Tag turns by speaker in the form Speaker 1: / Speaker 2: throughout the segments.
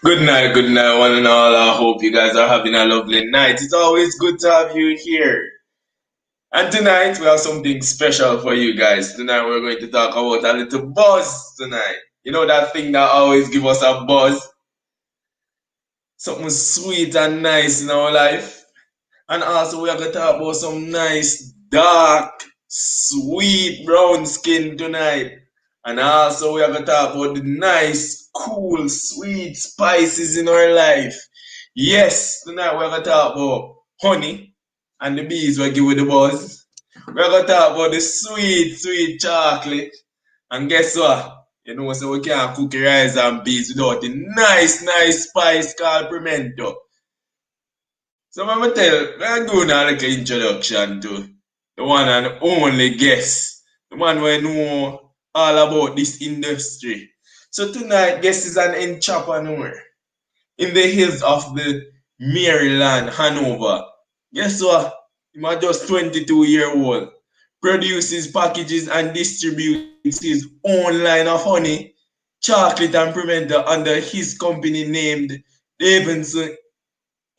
Speaker 1: Good night, one and all. I hope you guys are having a lovely night. It's always good to have you here. And tonight we have something special for you guys. Tonight we're going to talk about a little buzz tonight. You know that thing that always give us a buzz? Something sweet and nice in our life. And also we are going to talk about some nice, dark, sweet brown skin tonight. And also we are going to talk about the nice, cool, sweet spices in our life. Yes, tonight we're going to talk about honey and the bees will give you the buzz. We're going to talk about the sweet, sweet chocolate. And guess what? You know, so we can't cook rice and beans without the nice, nice spice called pimento. So I'm doing a little introduction to the one and only guest, the man who know all about this industry. So tonight, guest is an entrepreneur in the hills of the Maryland, Hanover. Guess what? He's just 22-year-old. Produces, packages, and distributes his own line of honey, chocolate, and pimento under his company named Davidson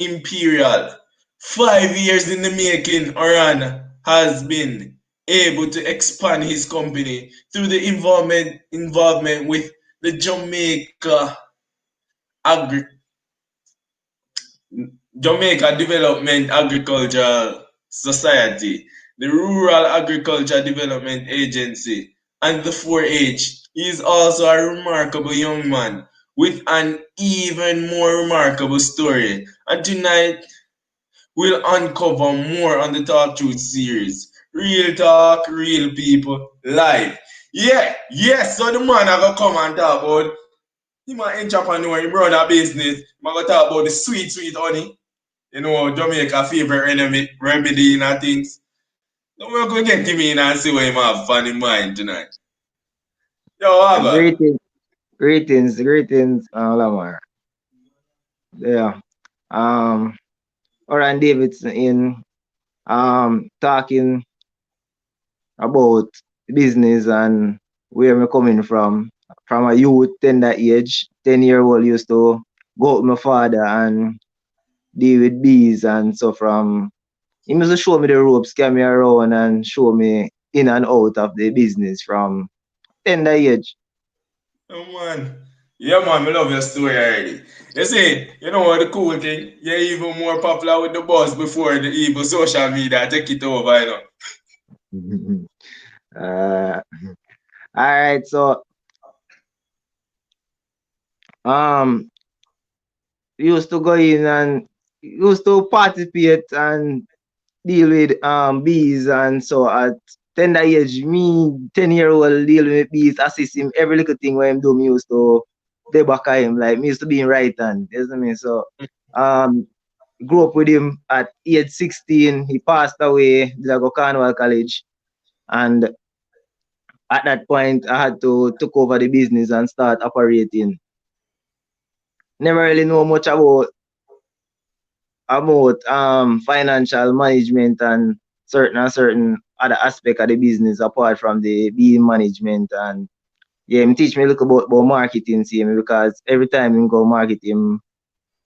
Speaker 1: Imperial. 5 years in the making, Oran has been able to expand his company through the involvement with the Agri- Jamaica Development Agricultural Society, the Rural Agriculture Development Agency, and the 4-H. He is also a remarkable young man with an even more remarkable story. And tonight, we'll uncover more on the TalkTruth series. Real talk, real people, live. Yeah, yes, so the man I gonna come and talk about him an entrepreneur, he run a business. I'm gonna talk about the sweet, sweet honey. You know, Jamaica favorite remedy and things. So we're gonna get him in and see what him have fun in mind tonight. Yo, Abba.
Speaker 2: Greetings, greetings, Lamar. Yeah. Um, Oran Davidson in talking about business and where I'm coming from. From a youth tender age, 10-year-old used to go with my father and deal with bees and so from he used to show me the ropes, carry me around and show me in and out of the business from tender age.
Speaker 1: Oh man. Yeah man, I love your story already. You see, you know what the cool thing? You're even more popular with the boss before the evil social media take it over, you know.
Speaker 2: uh, all right, so um used to go in and used to participate and deal with bees and so at tender age me 10-year-old dealing with bees assist him every little thing when him do me used to dey back of him like me used to be in right hand you know what I mean so um grew up with him at age 16 he passed away did I go Carnival College and at that point I had to took over the business and start operating never really know much about financial management and certain other aspect of the business apart from the being management and yeah, him teach me a little about marketing see me because every time he go market him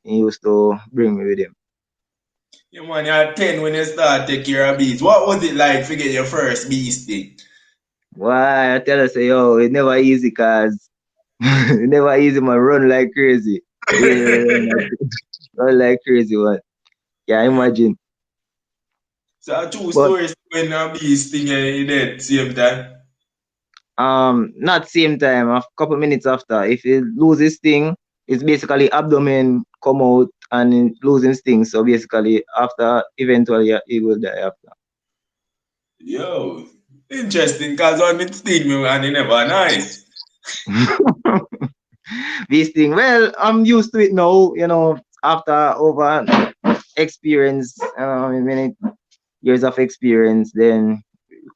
Speaker 2: he used to bring me with him.
Speaker 1: Yeah man, you're 10 when you start take care of bees. What was it like to get your first bee stick?
Speaker 2: Why I tell her say yo it never easy cause it never easy man run like crazy. Really run like crazy one. Yeah, imagine.
Speaker 1: So a true
Speaker 2: But
Speaker 1: story when a bee sting you dead same time.
Speaker 2: not same time, a couple minutes after. If it loses sting, it's basically abdomen come out and it losing sting. So basically, after eventually he will die after.
Speaker 1: Yo, interesting cause one it sting me and it never nice.
Speaker 2: This thing, well, I'm used to it now. You know, after over experience, many years of experience, then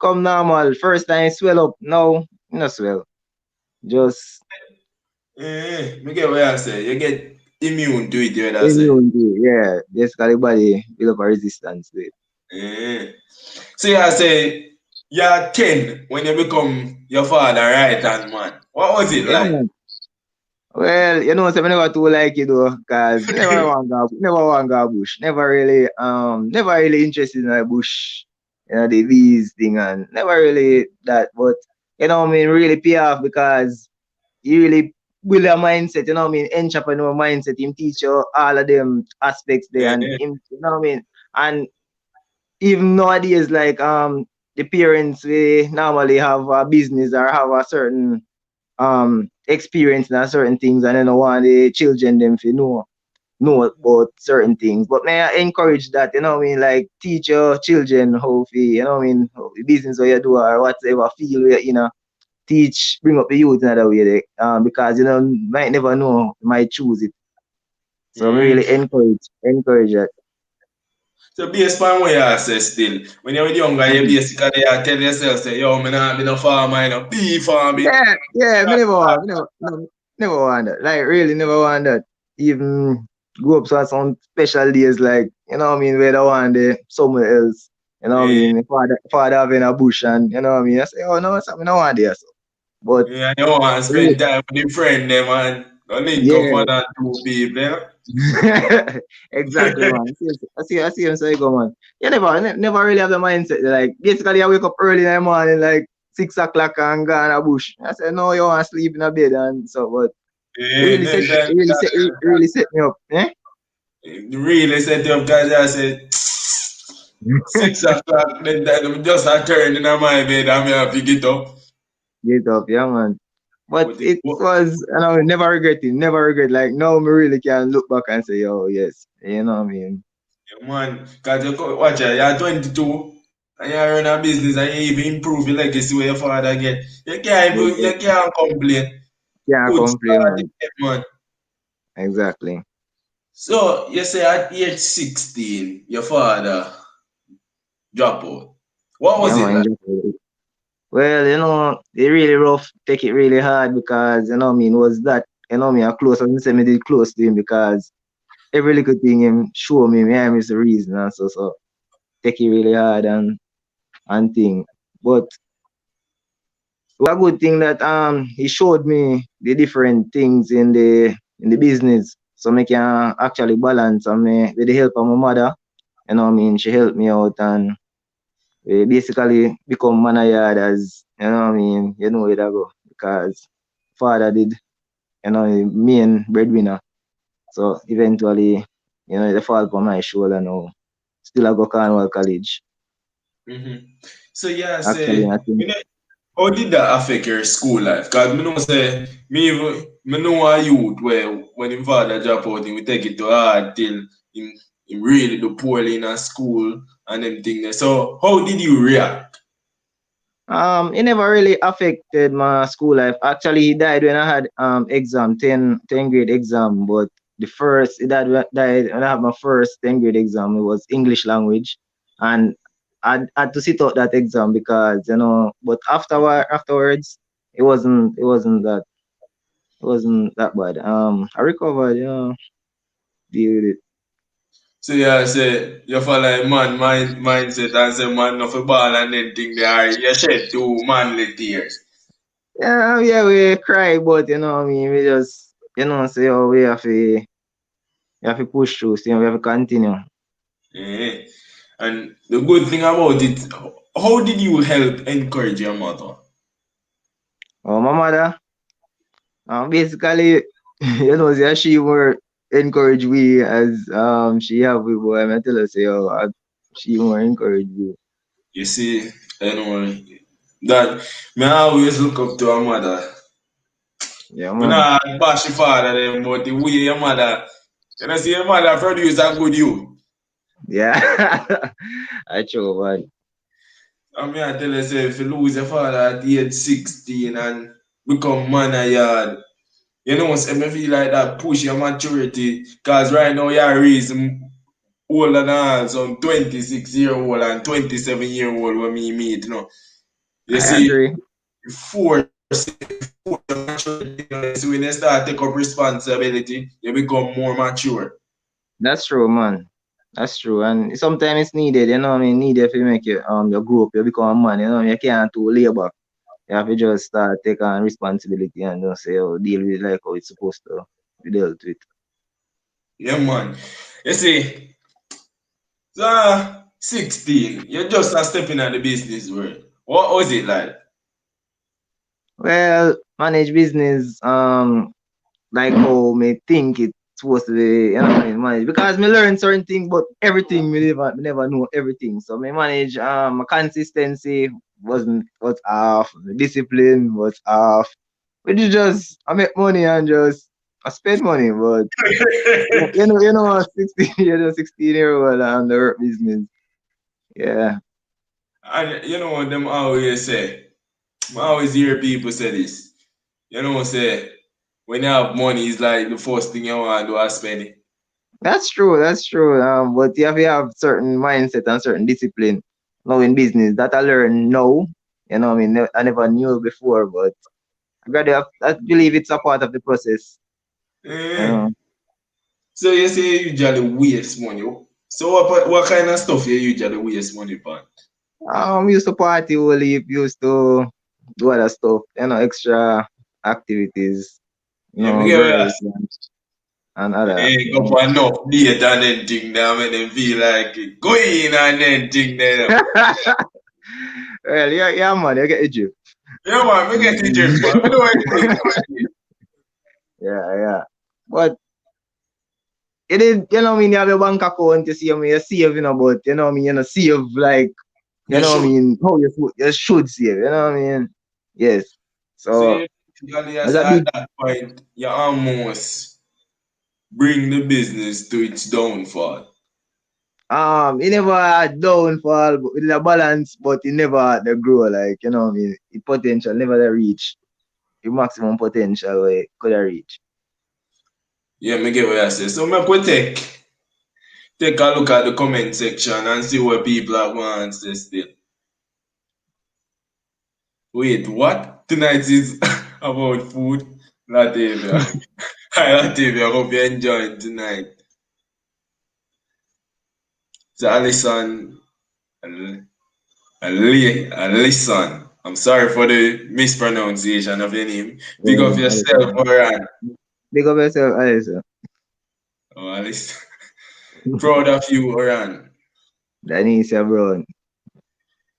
Speaker 2: come normal. First time swell up, no, no swell. Just
Speaker 1: Me get what you say. You get immune to it, you know what I say.
Speaker 2: immune to it. Yeah, basically body build up a resistance to it.
Speaker 1: Eh. So yeah, I say You're 10 when you become your father right hand man. What was it
Speaker 2: Yeah,
Speaker 1: like?
Speaker 2: man. Well, you know, so I never too like it though, cause never want go bush. Never really interested in the bush, the bees thing and never really that. But really pay off because you really build a mindset, entrepreneur mindset. Him teach you all of them aspects there, and
Speaker 1: Yeah,
Speaker 2: him, and even nowadays, like the parents we normally have a business or have a certain experience in a certain things, and then I want the children them to know about certain things. But may I encourage that, like teach your children how to, how the business what you do or whatever field you're in, teach, bring up the youth in other way, because might never know, might choose it. So I
Speaker 1: mm.
Speaker 2: really encourage that.
Speaker 1: So based on what you say still, when you're younger, you
Speaker 2: Mhm.
Speaker 1: basically you tell yourself, say, yo, me not be no farmer, you know, be farming.
Speaker 2: Yeah, me never want, never want that. Like really never want that. Even go up to some special days like, where they want the somewhere else.
Speaker 1: Yeah,
Speaker 2: Father having a bush and I say, oh no, something I want there. So. But
Speaker 1: yeah, you want to spend time with your friend them and go link up
Speaker 2: yeah,
Speaker 1: for that two people, you know?
Speaker 2: exactly, man. I see him say go, man. You never really have the mindset. Like basically, I wake up early in the morning, like 6 o'clock, and go in a bush. I said, no, you want to sleep in a bed and so. But
Speaker 1: Yeah, then time
Speaker 2: it really set me up. Eh?
Speaker 1: you really set you up because I said 6 o'clock, then that just a turn in my bed and me have to get up.
Speaker 2: Get up, yeah, man. But
Speaker 1: But it,
Speaker 2: it was, never regret it. Never regret. Like now, me really can look back and say, oh yes, you know what I mean.
Speaker 1: yeah, man, because watch it, you're 22 and you run a business and you even improve your legacy where your father get.
Speaker 2: Yeah,
Speaker 1: You can't complain.
Speaker 2: can't
Speaker 1: Good
Speaker 2: complain,
Speaker 1: start
Speaker 2: man.
Speaker 1: again, man.
Speaker 2: Exactly.
Speaker 1: So you say at age 16, your father drop out. What
Speaker 2: Yeah,
Speaker 1: was it
Speaker 2: man.
Speaker 1: like?
Speaker 2: Well, it really rough, take it really hard because, was that, I close, I say me did close to him because every little thing him show me, I miss the reason and so take it really hard and thing. But it was a good thing that he showed me the different things in the business. So me can actually balance and me with the help of my mother, she helped me out and we basically become man of yard as it I go because father did main breadwinner. So eventually, the fall upon my shoulder now. Still I go Cornwall College.
Speaker 1: Hmm. So yeah,
Speaker 2: Actually,
Speaker 1: say,
Speaker 2: I think
Speaker 1: how did that affect your school life? Cause me know say me know a youth where when him father drop out, he will take it to hard till him really do poorly in a school and them thing there. So how did you react?
Speaker 2: it never really affected my school life. Actually, he died when I had exam, 10 grade exam. But he died when I had my first 10 grade exam. It was English language. And I had to sit out that exam because, but afterwards, it wasn't that bad. I recovered, deal with it.
Speaker 1: So yeah, say you follow a mindset and say man no for ball and then thing there you shed two manly tears.
Speaker 2: Yeah, we cry, but what I mean, we just, say, oh, we have to push through, so we have to continue.
Speaker 1: Eh. And the good thing about it, how did you help encourage your mother?
Speaker 2: Oh, my mother, basically, say she more encourage we as she have we boy. I tell her say, oh, she more encourage we.
Speaker 1: You see, that me always look up to her mother.
Speaker 2: Yeah,
Speaker 1: Me
Speaker 2: man.
Speaker 1: not bash your father them, but the way your mother, see your mother produce a good you.
Speaker 2: Yeah, I true, man.
Speaker 1: I mean, I tell you, say, if you lose your father at the age 16 and become man of yard, say, me feel like that push your maturity. Because right now, you're reason older than us, some 26-year-old and 27-year-old when me meet, You
Speaker 2: I
Speaker 1: see,
Speaker 2: agree.
Speaker 1: force your maturity. So when you start take up responsibility, you become more mature.
Speaker 2: That's true, man. That's true. And sometimes it's needed, you know what I mean? Needed to make you grow up, you become a man, you know what I mean? You can't do labor. You have to just start take on responsibility and just say, oh, deal with it like how it's supposed to be dealt with.
Speaker 1: Yeah, man. You see, so 16, you're just a stepping at the business world. What was it like?
Speaker 2: Well, manage business, like how me think it's supposed to be, you know what I mean, manage. Because me learn certain things, but everything me never know everything. So me manage my consistency was off, the discipline was off. Which is just I make money and just I spend money, but you know, 16 years, 16-year-old and the work business. Yeah,
Speaker 1: And you know what them always say? I always hear people say this. You know, say when you have money, it's like the first thing you want to do is spend it.
Speaker 2: that's true. That's true. But you have to have certain mindset and certain discipline. Now in business that I learn now. You know, what I mean, I never knew before, but I believe it's a part of the process. You
Speaker 1: Eh.
Speaker 2: know,
Speaker 1: So you say you usually waste money. So what kind of stuff you usually waste money on?
Speaker 2: used to party only, used to do other stuff. You know, extra activities. You
Speaker 1: Yeah, me
Speaker 2: know,
Speaker 1: get what
Speaker 2: girls
Speaker 1: you
Speaker 2: and other.
Speaker 1: ain't go for enough date and then thing them and then feel like it. Go in and then thing them.
Speaker 2: Well, yeah, man, you get the drift.
Speaker 1: Yeah, man, me get the drift, man. Me know what it is.
Speaker 2: Yeah, yeah. But it is, you know what I mean, you have your bank account, you see, I mean, you save, but you know what I mean, you know, save like, you
Speaker 1: You
Speaker 2: know what I
Speaker 1: should.
Speaker 2: mean, how you should save, you know what I mean? Yes.
Speaker 1: So
Speaker 2: So,
Speaker 1: you usually I
Speaker 2: it's a
Speaker 1: say at
Speaker 2: big,
Speaker 1: that point you almost bring the business to its downfall.
Speaker 2: it never had downfall, but with a balance, but it never had the grow, like, you know what I mean? The potential never the reach, the maximum potential where it could have reach.
Speaker 1: Yeah, me get what I say. So make we take a look at the comment section and see what people are going to say still. Wait, what? Tonight is about food? Latavia. Hi Latavia, hope you're enjoying tonight. So Alison, Alison. I'm sorry for the mispronunciation of your name. Big
Speaker 2: Yeah,
Speaker 1: up yourself,
Speaker 2: Alison.
Speaker 1: Oran.
Speaker 2: Big up yourself, Alison.
Speaker 1: Oh, Alice. Proud of you, Oran.
Speaker 2: Danisha Brown.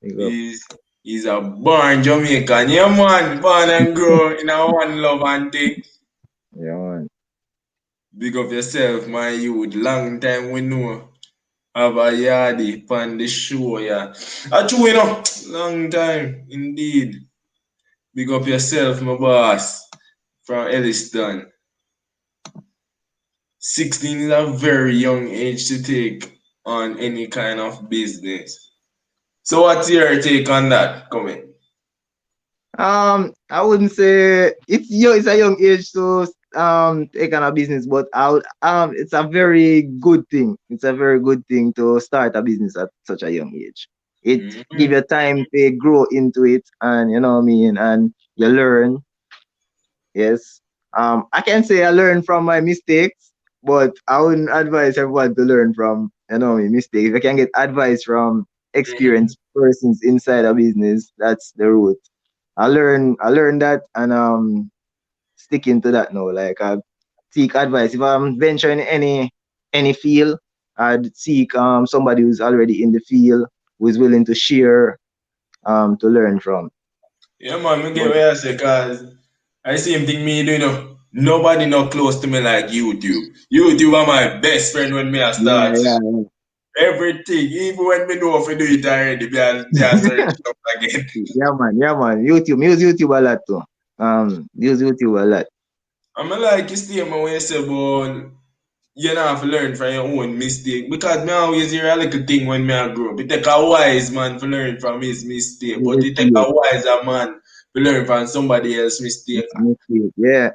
Speaker 2: Big up.
Speaker 1: He's he's a born Jamaican. Yeah, man. Born and grow in a one love and thing.
Speaker 2: Yeah, man.
Speaker 1: Big up yourself, my youth. Long time we know. Have a yardie on the show, yeah. A true, long time, indeed. Big up yourself, my boss, from Elliston. 16 is a very young age to take on any kind of business. So what's your take on that comment?
Speaker 2: I wouldn't say it's a young age to take on a business, but it's a very good thing. It's a very good thing to start a business at such a young age. It give
Speaker 1: Mhm.
Speaker 2: you time to grow into it, and you know what I mean, and you learn. Yes. I can say I learned from my mistakes, but I wouldn't advise everyone to learn from, you know, mistakes. If I can get advice from
Speaker 1: Mhm.
Speaker 2: experienced persons inside a business, that's the route. I learned that and sticking to that now. Like I seek advice. If I'm venturing any field, I'd seek somebody who's already in the field, who is willing to share, to learn from.
Speaker 1: Yeah, man, me get
Speaker 2: But
Speaker 1: what you say, cause I same thing me do, Nobody not close to me like YouTube. YouTube are my best friend when me I
Speaker 2: yeah,
Speaker 1: start.
Speaker 2: yeah,
Speaker 1: Everything, even when me know if I do it already, me I
Speaker 2: yeah.
Speaker 1: search it up again.
Speaker 2: Yeah, man. Yeah, man. YouTube. Use YouTube a lot too. Use YouTube a lot.
Speaker 1: I'm like you statement when you say, but you know have to learn from your own mistake. Because me always hear a little thing when me I grow up. It take a wise man to learn from his mistake, but
Speaker 2: Yes,
Speaker 1: it take
Speaker 2: yes.
Speaker 1: a wiser man to learn from somebody else's mistake.
Speaker 2: It's mistake. Yeah.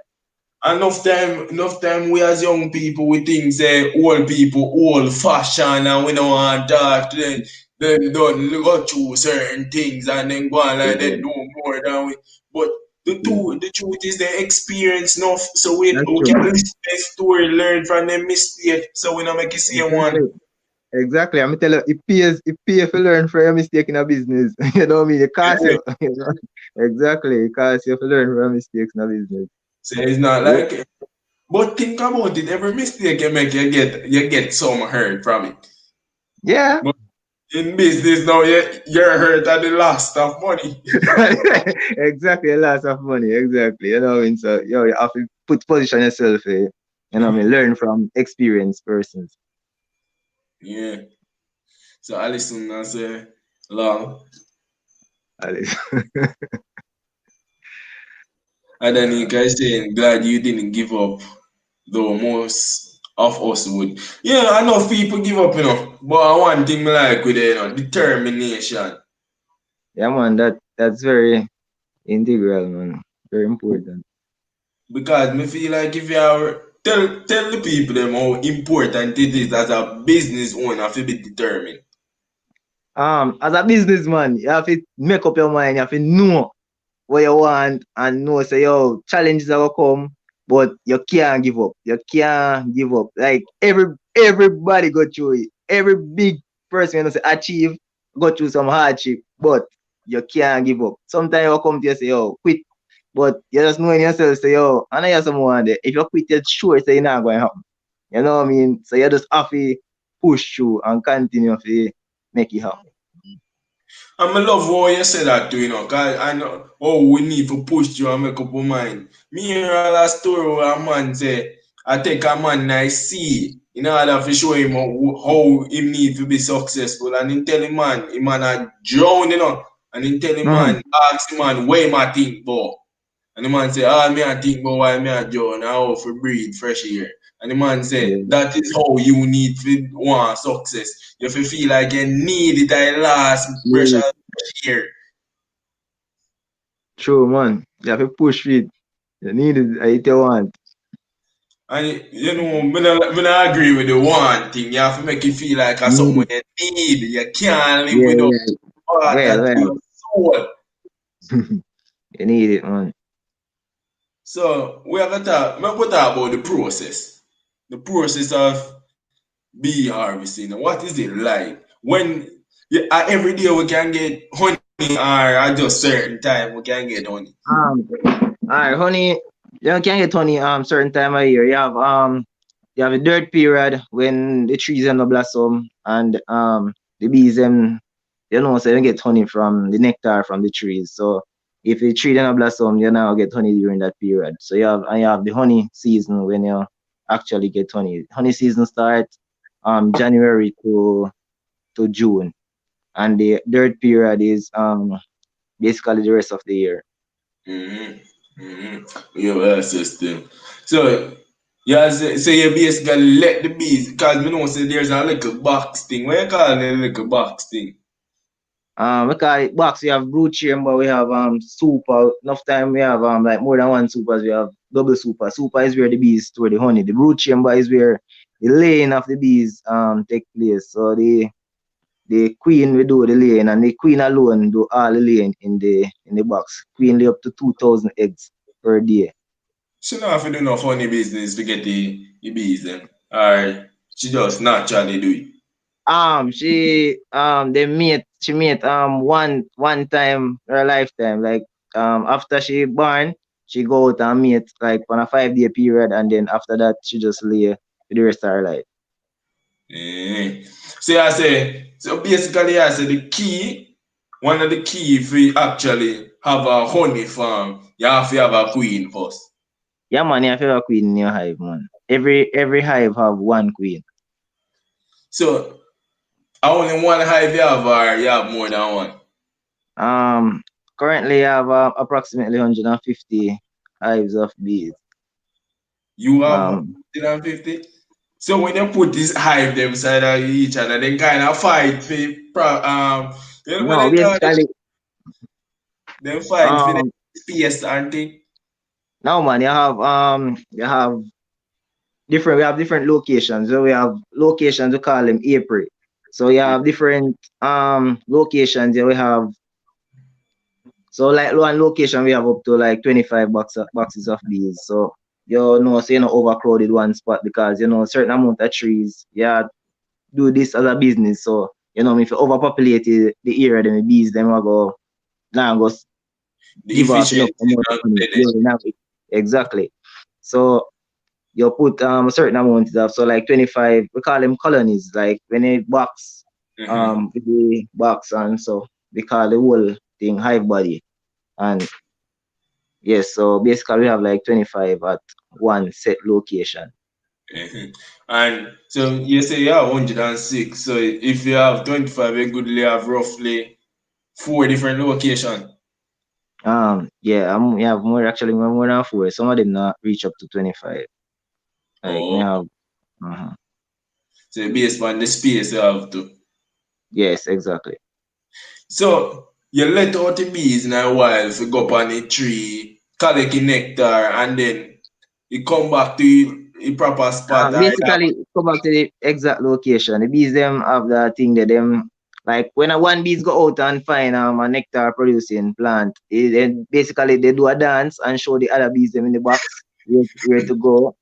Speaker 1: Enough time we as young people we think say old people old fashioned and we don't want to talk to them. Them don't go through certain things and then go on like they
Speaker 2: Yeah.
Speaker 1: know more than we. But
Speaker 2: Yeah.
Speaker 1: the truth is they experience enough so we
Speaker 2: That's
Speaker 1: can
Speaker 2: true.
Speaker 1: listen their story, learn from their mistake so we don't make the same one.
Speaker 2: Exactly. Exactly. I'm tell you, it pays to learn from your mistake in a business. You know what I mean? It costs
Speaker 1: Yeah.
Speaker 2: you. You know? Exactly. It costs you to learn from your mistakes in a business.
Speaker 1: So it's not
Speaker 2: Yeah.
Speaker 1: like, but think about it. Every mistake you make, you get some hurt from it.
Speaker 2: Yeah.
Speaker 1: But in business now, you're hurt at the loss of money.
Speaker 2: Exactly. A lot of money. Exactly. You know what I mean? So you have to put position yourself, you know what I mean? Learn from experienced persons.
Speaker 1: Yeah. So I listen and say, long.
Speaker 2: At least.
Speaker 1: And then you guys saying, glad you didn't give up, though most of us would. Yeah, I know people give up, but one thing me like with it, determination.
Speaker 2: Yeah, man, that's very integral, man. Very important.
Speaker 1: Because me feel like if you are tell the people them how important it is as a business owner to be determined.
Speaker 2: As a businessman, you have to make up your mind, you have to know what you want and know say yo challenges are gonna come, but you can't give up. You can't give up. Like everybody go through it. Every big person you know say achieve go through some hardship, but you can't give up. Sometimes you come to you say yo quit, but you just know in yourself say yo I know you have someone there. If you quit, you're sure say it's not going to happen. You know what I mean? So you just have to push through and continue to make it happen.
Speaker 1: And I love how you say that too, cause I know we need to push you and make up our mind. Me hear a lot story where a man say, I take a man I see in order to show him how he need to be successful. And he tell him man, he man a drown, and he tell him
Speaker 2: Mm-hmm.
Speaker 1: man, ask him man, where him a think about. And the man say, me I think about why me a drown, how to breathe fresh air. And the man say,
Speaker 2: Yeah,
Speaker 1: that is how you need to want success. You have to feel like you need it at last pressure
Speaker 2: yeah,
Speaker 1: here.
Speaker 2: true man. You have to push it. You need it, I tell want.
Speaker 1: And me not agree with the one thing. You have to make it feel like a
Speaker 2: Need
Speaker 1: something
Speaker 2: it.
Speaker 1: you need. You can't live
Speaker 2: Yeah,
Speaker 1: without
Speaker 2: yeah.
Speaker 1: water to
Speaker 2: Well.
Speaker 1: your soul.
Speaker 2: You need it, man.
Speaker 1: So we have to talk. We talk about the process. The process of bee harvesting. What is it like? When every day we can get honey or at just certain time we can get honey.
Speaker 2: Alright, honey. You can get honey certain time of year. You have a dirt period when the trees end up blossom and the bees so you get honey from the nectar from the trees. So if the tree then blossom, you now get honey during that period. So you have the honey season when you actually get honey. Honey season starts January to June, and the dirt period is basically the rest of the year.
Speaker 1: Mm-hmm. Mm-hmm. We have a system. So yeah, so you basically let the bees because we know say there's a little box thing. What you call it, a little box thing?
Speaker 2: We call it box. We have brood chamber. We have super. Enough time we have like more than one supers. We have double super. Super is where the bees store the honey. The brood chamber is where the laying of the bees take place. So the queen will do the laying, and the queen alone do all the laying in the box. Queen lay up to 2,000 eggs per day.
Speaker 1: She don't have to do no funny business to get the bees then. Or she just naturally do it.
Speaker 2: She mate one time her lifetime. Like after she born, she go out and mate like on a 5 day period, and then after that she just lay for the rest of her life.
Speaker 1: Eh. So I say, so basically I say one of the key if we actually have a honey farm, you have to have a queen first.
Speaker 2: Yeah man, you have to have a queen in your hive, man. Every hive have one queen.
Speaker 1: So only one hive you have or you have more than one.
Speaker 2: Um Currently I have approximately 150 hives of bees.
Speaker 1: You have
Speaker 2: Um
Speaker 1: 150. So when you put this hive them side of each other, they kind of fight for what
Speaker 2: no,
Speaker 1: they call it?
Speaker 2: basically
Speaker 1: They fight for the
Speaker 2: um
Speaker 1: space and thing.
Speaker 2: no man, you have different we have different locations. So we have locations we call them apiary. So you have different locations. Yeah, we have so like one location we have up to like 25 boxes of bees. So so overcrowded one spot because certain amount of trees. Yeah, do this as a business. So, if you overpopulate the area, then the bees, them will go, now go
Speaker 1: The
Speaker 2: give off enough
Speaker 1: efficiency
Speaker 2: amount of
Speaker 1: and
Speaker 2: honey.
Speaker 1: better.
Speaker 2: Exactly. So you put a certain amount of, so like 25, we call them colonies, like when it box,
Speaker 1: Mm-hmm.
Speaker 2: with the box, and so we call the whole thing hive body. And yes, so basically we have like 25 at one set location.
Speaker 1: Mm-hmm. And so you say you have 106. So if you have 25, you could have roughly four different locations.
Speaker 2: Yeah, we have more than four. Some of them not reach up to 25. Like we
Speaker 1: Oh,
Speaker 2: have, uh
Speaker 1: so based on the space you have to.
Speaker 2: yes, exactly.
Speaker 1: So you let out the bees in a while to go up on the tree, collect the nectar, and then you come back to the proper spot. I have.
Speaker 2: Basically, come back to the exact location. The bees them have that thing that them, like when a one bees go out and find a nectar producing plant, then basically they do a dance and show the other bees them in the box where to go.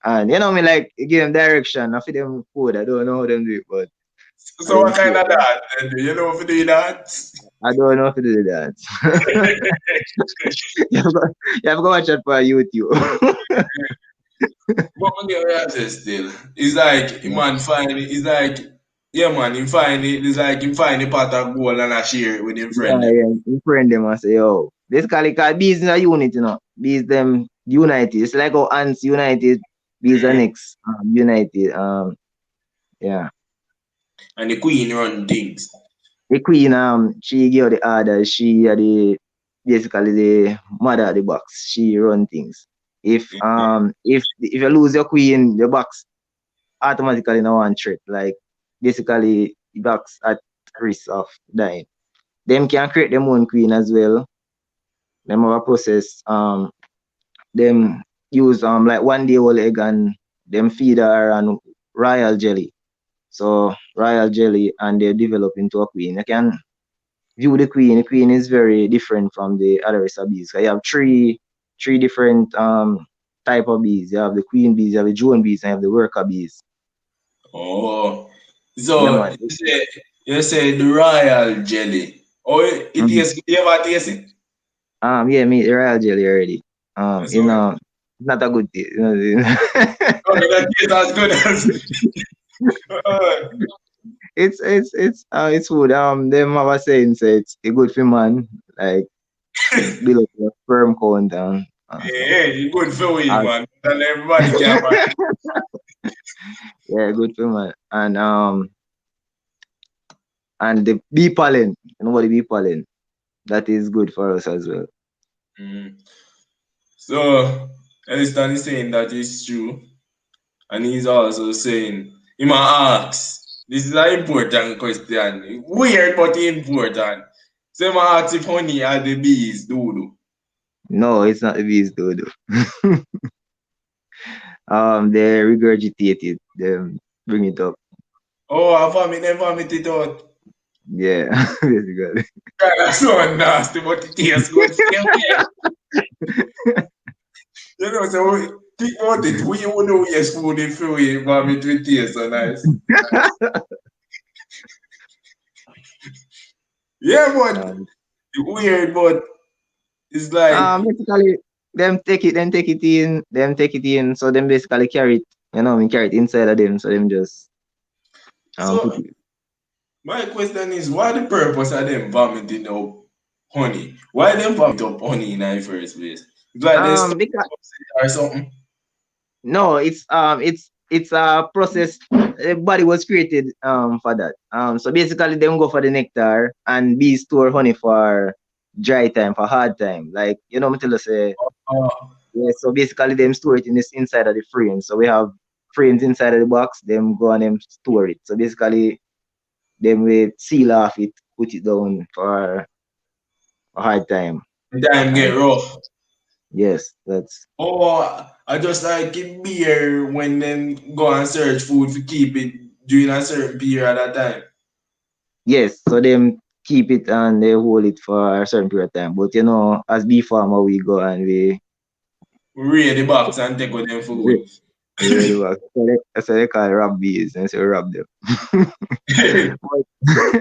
Speaker 2: And like give them direction. I feed them food. I don't know how them do it, but I
Speaker 1: So
Speaker 2: them
Speaker 1: what kind
Speaker 2: care.
Speaker 1: of that? Then do you know if you do that?
Speaker 2: I don't know how to do that. You have to go watch it for YouTube.
Speaker 1: But man, get what I say still. It's like man find it. It's like yeah, man. Him find it. It's like him find a pot of gold and I share it with him
Speaker 2: Yeah,
Speaker 1: friend them.
Speaker 2: yeah. You friend them and say, yo. Basically, cause bees in a unit, Bees them united. It's like how ants united, bees are
Speaker 1: Mhm.
Speaker 2: next united. Yeah.
Speaker 1: And the queen run things.
Speaker 2: The queen, she give the order. She are the basically the mother of the box. She run things. If you lose your queen, the box automatically no one threat. Like basically the box at risk of dying. Them can create their own queen as well. Them have a process. Them use like 1 day old egg and them feed her and royal jelly. So royal jelly and they develop into a queen. You can view the queen. The queen is very different from the other rest of bees. You have three different type of bees. You have the queen bees, you have the drone bees, and you have the worker bees.
Speaker 1: Oh,
Speaker 2: Yeah
Speaker 1: so
Speaker 2: man.
Speaker 1: you say the royal jelly. Oh, it
Speaker 2: Mhm.
Speaker 1: tastes. You ever taste it?
Speaker 2: Yeah, me royal jelly already.
Speaker 1: So
Speaker 2: It's not a good thing.
Speaker 1: okay, that tastes as good as. uh,
Speaker 2: It's food. Them have a saying say it's a good for man, like build up your sperm count and stuff.
Speaker 1: hey, good for we
Speaker 2: And,
Speaker 1: man. And everybody can man.
Speaker 2: yeah, good for man. And the bee pollen, what the bee pollen? That is good for us as well.
Speaker 1: Mm. So Alistan is saying that is true, and he's also saying he might ask. This is an important question. Weird but important. So he might ask if honey are the bees do.
Speaker 2: No, it's not the bees though. They regurgitate it, they bring it up.
Speaker 1: Oh, I vomit it out.
Speaker 2: Yeah, basically.
Speaker 1: God, that's so nasty, but it tastes good. Same way. You know, so think about it. We would know yes food if we vomit with taste so nice. Yeah, but
Speaker 2: Um,
Speaker 1: weird, but it's like
Speaker 2: Basically, them take it in, so them basically carry it, carry it inside of them, so them just put
Speaker 1: so.
Speaker 2: it.
Speaker 1: My question is, what the purpose of them vomiting up honey? Why them vomit up honey in the first place? It's like they stuck
Speaker 2: Because
Speaker 1: or something.
Speaker 2: no, it's a process. The body was created for that. So basically, them go for the nectar and bees store honey for dry time, for hard time. Like me tell you say,
Speaker 1: Oh,
Speaker 2: yeah. So basically, them store it in this inside of the frame. So we have frames inside of the box. Them go and them store it. So basically, them we seal off it, put it down for a hard time.
Speaker 1: the time get
Speaker 2: And
Speaker 1: rough.
Speaker 2: yes, that's
Speaker 1: Oh, I just like in beer when them go and search food to keep it during a certain period at time.
Speaker 2: yes. So them keep it and they hold it for a certain period of time. But as bee farmer, we go and we
Speaker 1: We read the box and take out them food.
Speaker 2: Yeah, the box. That's what they call it, rob bees, and so rob them. But,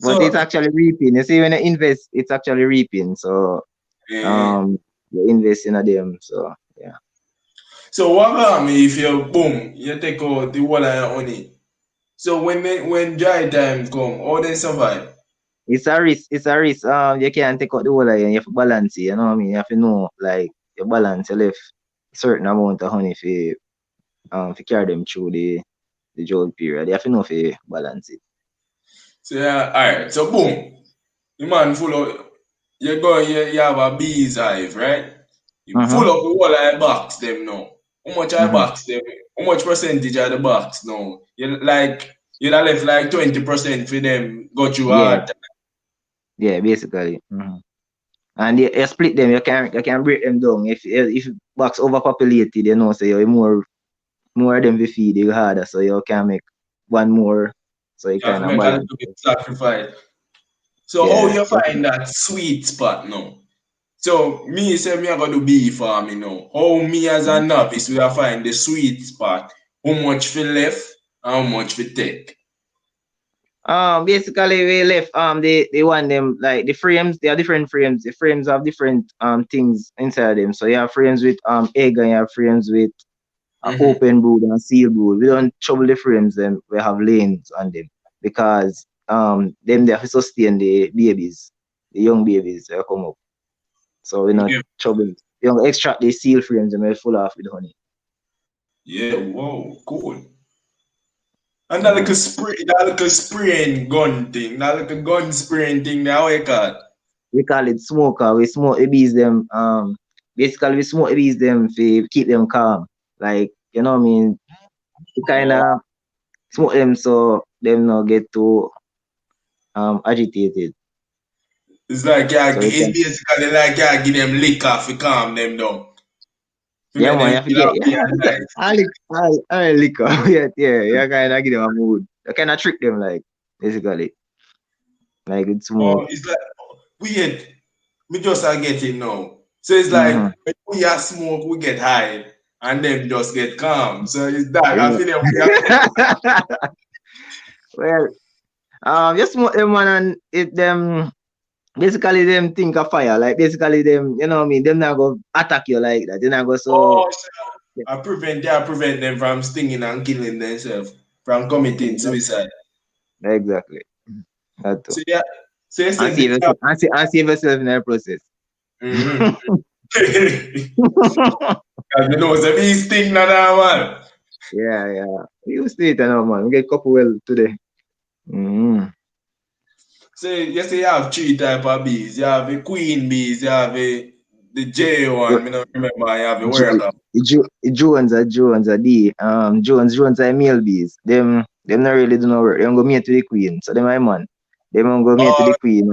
Speaker 2: but it's
Speaker 1: So,
Speaker 2: actually reaping. You see, when you invest, it's actually reaping. So
Speaker 1: eh,
Speaker 2: um, you invest in a them. So yeah,
Speaker 1: so what about me if you boom, you take out the whole of your honey? So when dry time come, how they survive?
Speaker 2: it's a risk. It's a risk. You can't take out the whole of it. You have to balance it. You know what I mean? You have to know, like, you balance. You left certain amount of honey for carry them through the drought period. You have to know if you balance it.
Speaker 1: So yeah, alright. So boom, the man full of you go you have a bees hive, right? You full
Speaker 2: Mm-hmm.
Speaker 1: up with all I box them now. How much I
Speaker 2: Mm-hmm.
Speaker 1: box them? How much percentage of the box now? You left like 20% for them go through
Speaker 2: Yeah,
Speaker 1: hard.
Speaker 2: yeah, basically. Mm-hmm. And you split them. You can break them down. If box overpopulated, you know, so you more of them to feed you harder, so you can make one more, so you
Speaker 1: You have
Speaker 2: kind
Speaker 1: to
Speaker 2: of
Speaker 1: make a
Speaker 2: balance
Speaker 1: little bit
Speaker 2: it.
Speaker 1: sacrifice. So how
Speaker 2: Yeah,
Speaker 1: you find that sweet spot now? So me say me I go do bee farming now. How me as a novice will I find the sweet spot? How much for left? How much for take?
Speaker 2: basically we left they want them like the frames. They are different frames. The frames have different things inside them. So you have frames with egg, and you have frames with
Speaker 1: Mm-hmm.
Speaker 2: open brood and seal brood. We don't trouble the frames. Them we have lanes on them because them they have to sustain the babies, the young babies that come up. So we not
Speaker 1: Yeah,
Speaker 2: trouble. You know, extract the seal frames and we full off with honey.
Speaker 1: yeah, whoa, cool. And
Speaker 2: Mhm.
Speaker 1: that little spraying gun thing, that little gun spraying thing, that how you call it?
Speaker 2: We call it smoker. We smoke the bees them. Basically we smoke the bees them to keep them calm. Like, you know what I mean? We kind
Speaker 1: Oh,
Speaker 2: of smoke them so them not get too agitated.
Speaker 1: it's like
Speaker 2: So we
Speaker 1: it's
Speaker 2: can,
Speaker 1: basically like you give them liquor to calm them down. To
Speaker 2: yeah
Speaker 1: let
Speaker 2: man,
Speaker 1: them
Speaker 2: you have to
Speaker 1: feel
Speaker 2: get
Speaker 1: happy and nice.
Speaker 2: I liquor. Yeah, yeah. You kind of give them a mood. You kind of trick them, like, basically, like with
Speaker 1: Oh,
Speaker 2: smoke.
Speaker 1: it's like weird. Me just I get it now. So it's
Speaker 2: Mm-hmm.
Speaker 1: like when we are smoke, we get high, and them just get calm. So it's that. I
Speaker 2: Yeah.
Speaker 1: feel them we are
Speaker 2: Well, just smoke them man, and it them basically them think of fire. Like, basically them, you know what I mean? Them not go attack you like that. They not go so
Speaker 1: oh, so I prevent them from stinging and killing themselves, from committing
Speaker 2: yeah,
Speaker 1: suicide.
Speaker 2: exactly. That too.
Speaker 1: So yeah, so you
Speaker 2: And
Speaker 1: said
Speaker 2: save
Speaker 1: this.
Speaker 2: yourself, and save yourself in the process.
Speaker 1: Mm-hmm. Because you know, so these sting not that man.
Speaker 2: Yeah, yeah. We used to it now, man. We get couple well today. Mm-hmm.
Speaker 1: So you say you have three type of bees. You have the queen bees, you have the J one, me not remember, you have the worker.
Speaker 2: Jones are the Jones are male bees. Them not really do no work. Them go mate to the queen. So them my man. Them go mate to
Speaker 1: Oh,
Speaker 2: the queen,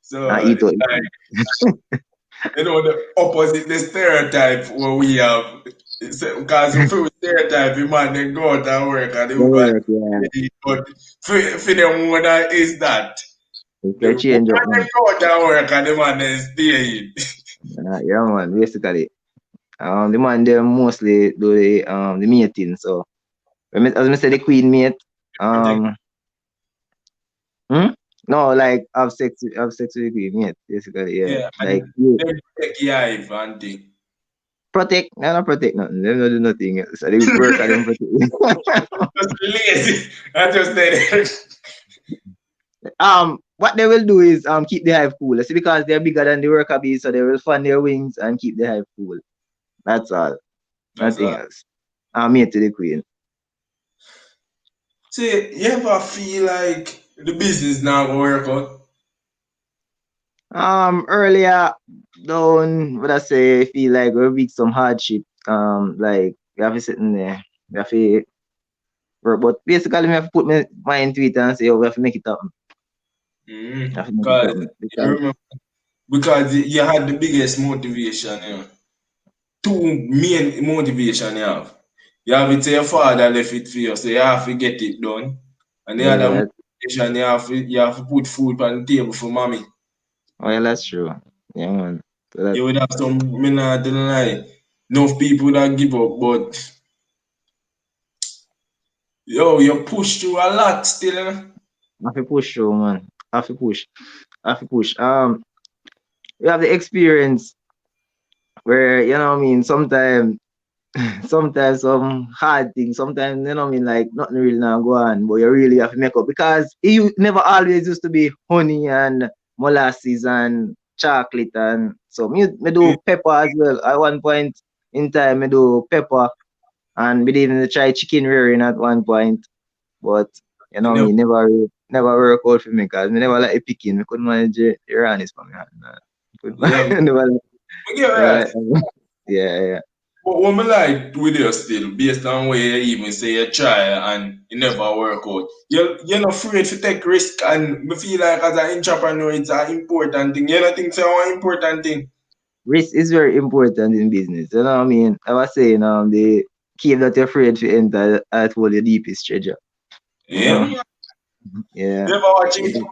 Speaker 1: so
Speaker 2: and eat out the
Speaker 1: like
Speaker 2: queen.
Speaker 1: you know the opposite, the stereotype what we have. Because if we stereotype, the man they go out and work and the
Speaker 2: They
Speaker 1: woman
Speaker 2: work, yeah.
Speaker 1: they eat. But for the woman is that
Speaker 2: It
Speaker 1: the
Speaker 2: can
Speaker 1: woman
Speaker 2: change up,
Speaker 1: they
Speaker 2: man.
Speaker 1: go out and work and the man they stay in.
Speaker 2: Yeah, man. Basically, the man them mostly do the mating. So as I say, the queen mate.
Speaker 1: Protect,
Speaker 2: Um, hmm? No, like have sex with the queen mate. Basically, yeah.
Speaker 1: yeah,
Speaker 2: Like,
Speaker 1: and
Speaker 2: yeah.
Speaker 1: they protect the hive and thing.
Speaker 2: Protect, no, not protect nothing. Them not do nothing. So they work at them protect.
Speaker 1: Just lazy. I just said
Speaker 2: What they will do is keep the hive cool. See, because they're bigger than the worker bees, so they will fan their wings and keep the hive cool. That's all.
Speaker 1: that's
Speaker 2: Nothing
Speaker 1: all.
Speaker 2: else. Mate to the queen.
Speaker 1: See, you ever feel like the business now gonna work out?
Speaker 2: Earlier down, what I say, I feel like we're with some hardship. Like, we have to sit in there. We have to work, but basically, we have to put my mind to it and say, oh, we have to make it happen. We have to make it
Speaker 1: Because
Speaker 2: happen
Speaker 1: I
Speaker 2: because
Speaker 1: remember, because you had the biggest motivation, you know. Two main motivation you have. You have it to your father left it for you, so you have to get it done. And the other
Speaker 2: yeah,
Speaker 1: motivation you have to put food on the table for mommy.
Speaker 2: well, that's true. Yeah, man. So that
Speaker 1: You would have some me not lie. enough people that give up, but yo, you push through a lot still, you know?
Speaker 2: I have to push through, man. I have to push. I have to push. We have the experience where, you know what I mean, sometimes some hard things, sometimes, you know what I mean, like nothing really now go on, but you really have to make up because it never always used to be honey and molasses and chocolate and so me do pepper as well. At one point in time, me do pepper and we did even try chicken rearing at one point, but you know
Speaker 1: You know,
Speaker 2: me never work out for me because me never like picking. Me couldn't manage the Iranis for me.
Speaker 1: yeah,
Speaker 2: Never,
Speaker 1: I get
Speaker 2: never
Speaker 1: right.
Speaker 2: like, yeah, yeah.
Speaker 1: But what me like with you still, based on where you even say you try and it never work out, you're not afraid to take risk and me feel like as an entrepreneur it's an important thing. You don't think so one important thing?
Speaker 2: Risk is very important in business. You know what I mean? I was saying the cave that you're afraid to enter that hold your deepest treasure. You
Speaker 1: Yeah,
Speaker 2: know?
Speaker 1: man.
Speaker 2: Yeah.
Speaker 1: You ever watch it?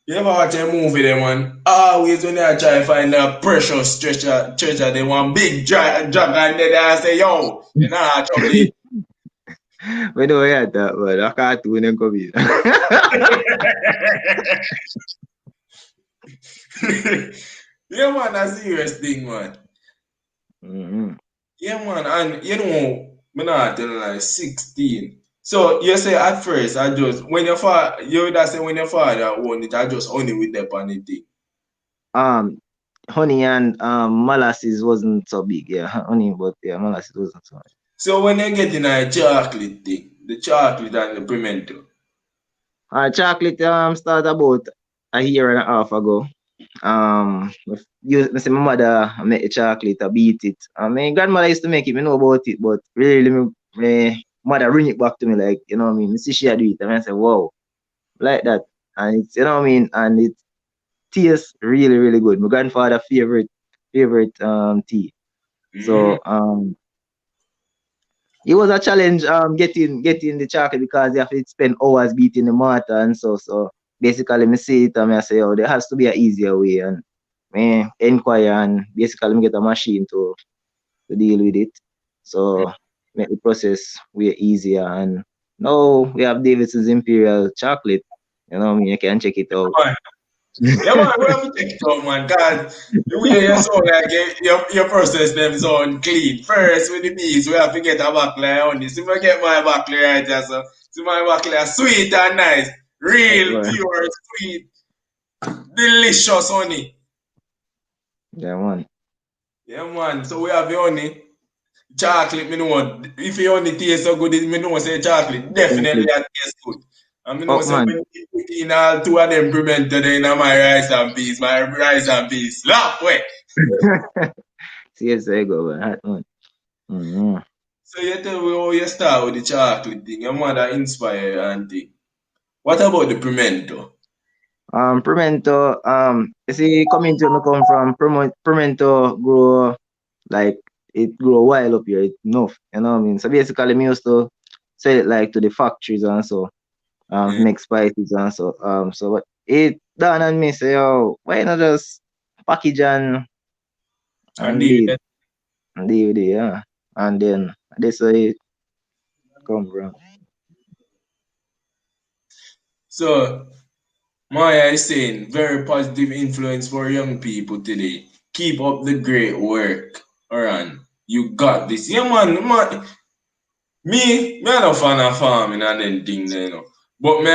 Speaker 1: You ever watch a movie them man? Always when they try to find a precious treasure, they want big dragon there and say, yo, you're not trouble.
Speaker 2: We know yeah that but I can't do them come in.
Speaker 1: Yeah, man, that's a serious thing, man.
Speaker 2: Mm-hmm.
Speaker 1: Yeah, man, and you know, me not telling like 16. So you say at first, I just when your father, you that say when your father owned it, I just only with the on the thing.
Speaker 2: Um honey and molasses wasn't so big, yeah. Honey but yeah, molasses wasn't so much.
Speaker 1: So when you get in a chocolate thing, the chocolate and the pimento.
Speaker 2: Chocolate started about a year and a half ago. Me say my mother make the chocolate, I beat it. My grandmother used to make it, me know about it, but really me mother bring it back to me like, you know what I mean? Me see she a do it and I say, wow, like that. And it's you know what I mean, and it tastes really, really good. My grandfather favorite tea.
Speaker 1: Mm-hmm.
Speaker 2: So it was a challenge getting the chocolate because you have to spend hours beating the mortar and so basically me see it and I say, oh, there has to be an easier way and me inquire and basically me get a machine to deal with it. So make the process way easier and now we have Davidson's Imperial chocolate. You know what I mean? You can check it out.
Speaker 1: Yeah, man, we have to take it out, man. God, the way you sound like your process them sound clean. First, with the bees, we have to get a backline on this. If I get my backline right here, so see my backline sweet and nice, real
Speaker 2: Well,
Speaker 1: pure, sweet, delicious honey.
Speaker 2: yeah, man.
Speaker 1: Yeah, man. So we have the honey. Chocolate, me know. If the honey tastes so good, me know say chocolate definitely
Speaker 2: Chocolate.
Speaker 1: a taste good. And me know
Speaker 2: Oh
Speaker 1: say
Speaker 2: man.
Speaker 1: when you put in all two of them Pimento in my rice and peas, laugh way.
Speaker 2: See yes, I go, man. Hot man. Mm-hmm.
Speaker 1: So you tell me how you start with the chocolate thing, your mother inspired you and thing. What about the pimento?
Speaker 2: Pimento, you see, community me come from, Pimento grow like it grow wild up here, it enough, you know what I mean? So basically, me used to sell it like to the factories and so,
Speaker 1: Yeah,
Speaker 2: make spices and so, so what it done and me say, oh, why not just package
Speaker 1: and
Speaker 2: and
Speaker 1: leave
Speaker 2: lead
Speaker 1: it.
Speaker 2: and leave it, yeah, and then this way it come from.
Speaker 1: So Maya is saying very positive influence for young people today. Keep up the great work. Oran, you got this. Yeah, man. Me I'm not fan of farming and then thing there, you know. But me,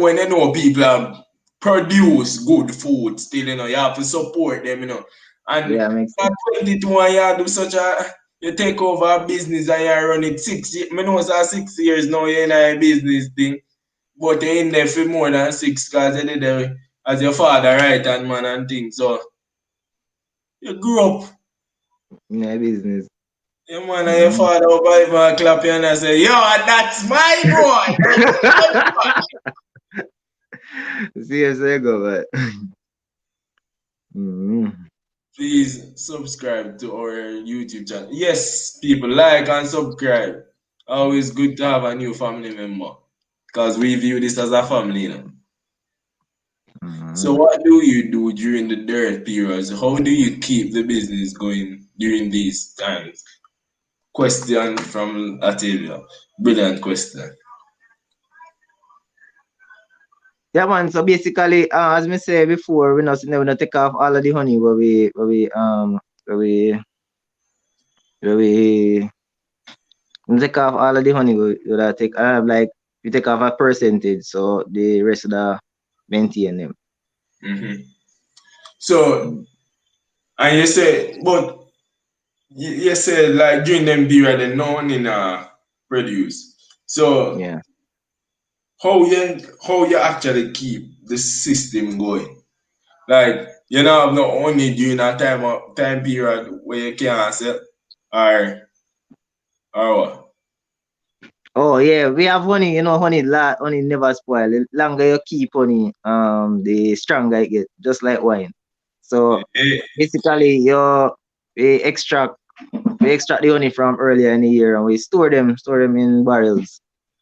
Speaker 1: when you know people produce good food still, you know, you have to support them, you know. And
Speaker 2: Yeah, makes
Speaker 1: at
Speaker 2: sense.
Speaker 1: 22 and you do such a you take over a business and you run it 6 years. Me know it's 6 years now you're in a business thing. But you're in there for more than six because you did there as your father right hand man and things. So you grew up.
Speaker 2: Yeah, business.
Speaker 1: Yeah, man, and your
Speaker 2: Mm-hmm.
Speaker 1: father will buy my clap you and I say, yo, that's my boy. That's my boy.
Speaker 2: See yes, I go, but mm-hmm.
Speaker 1: Please subscribe to our YouTube channel. Yes, people, like and subscribe. Always good to have a new family member because we view this as a family, you know. So,
Speaker 2: Mm-hmm.
Speaker 1: what do you do during the dirt periods? How do you keep the business going during these times? Question from Latavia. Brilliant question.
Speaker 2: Yeah, man. So basically, as me say before, we not take off all of the honey where we take off all of the honey. We that take like we take off a percentage, so the rest of the maintain them.
Speaker 1: Hmm. So, and you say, but you say like during them period, they no one in produce. So,
Speaker 2: Yeah.
Speaker 1: how you actually keep the system going? Like you know, have no only during a time period where you can't sell, or what?
Speaker 2: Oh yeah, we have honey. Honey never spoil. The longer you keep honey, the stronger it get. Just like wine. So
Speaker 1: Eh,
Speaker 2: basically, we extract we extract the honey from earlier in the year and we store them in barrels,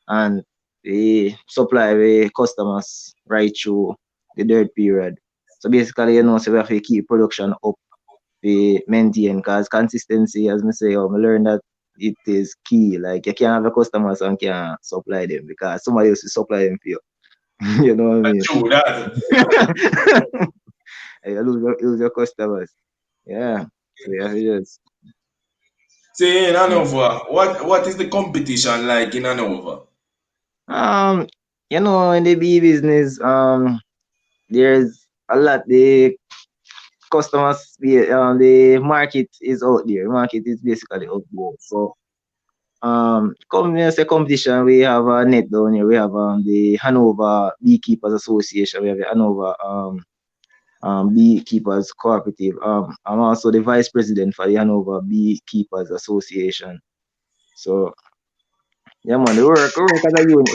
Speaker 2: and we supply the customers right through the dirt period. So basically, so we have to keep production up, we maintain, because consistency, as me say, we learn that it is key. Like you can't have a customers and can't supply them because somebody else will supply them for you. You know what I mean?
Speaker 1: true that.
Speaker 2: You lose your customers. Yeah. So you have to just
Speaker 1: Say in
Speaker 2: yeah.
Speaker 1: Hanover, what is the competition like in Hanover?
Speaker 2: Um, in the bee business, there's a lot. The customers, the market is out there. Market is basically out there. So, say competition, we have a net down here. We have the Hanover Beekeepers Association. We have the Hanover Beekeepers Cooperative. I'm also the vice president for the Hanover Beekeepers Association. So, yeah, man, work as a unit,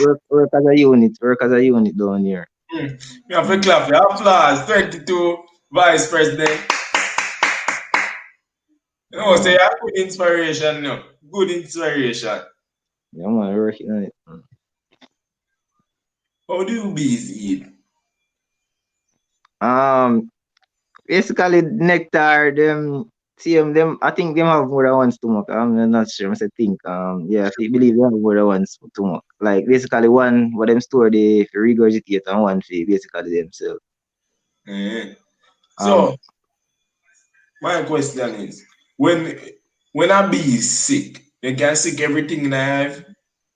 Speaker 2: work as a unit down here.
Speaker 1: Hmm. You have to clap your applause. 22 vice president. You know, say
Speaker 2: Yeah,
Speaker 1: you have good inspiration, no? Good inspiration.
Speaker 2: yeah, man, working on it.
Speaker 1: How do you bees eat?
Speaker 2: Um, Basically, nectar, them, I think them have more than one stomach. I'm not sure. I say think. Yeah, I think, believe they have more than one stomach. Like basically, one what them store they regurgitate and one for basically themselves.
Speaker 1: Eh.
Speaker 2: Um,
Speaker 1: So my question is, when a bee is sick, they can sick everything in the hive,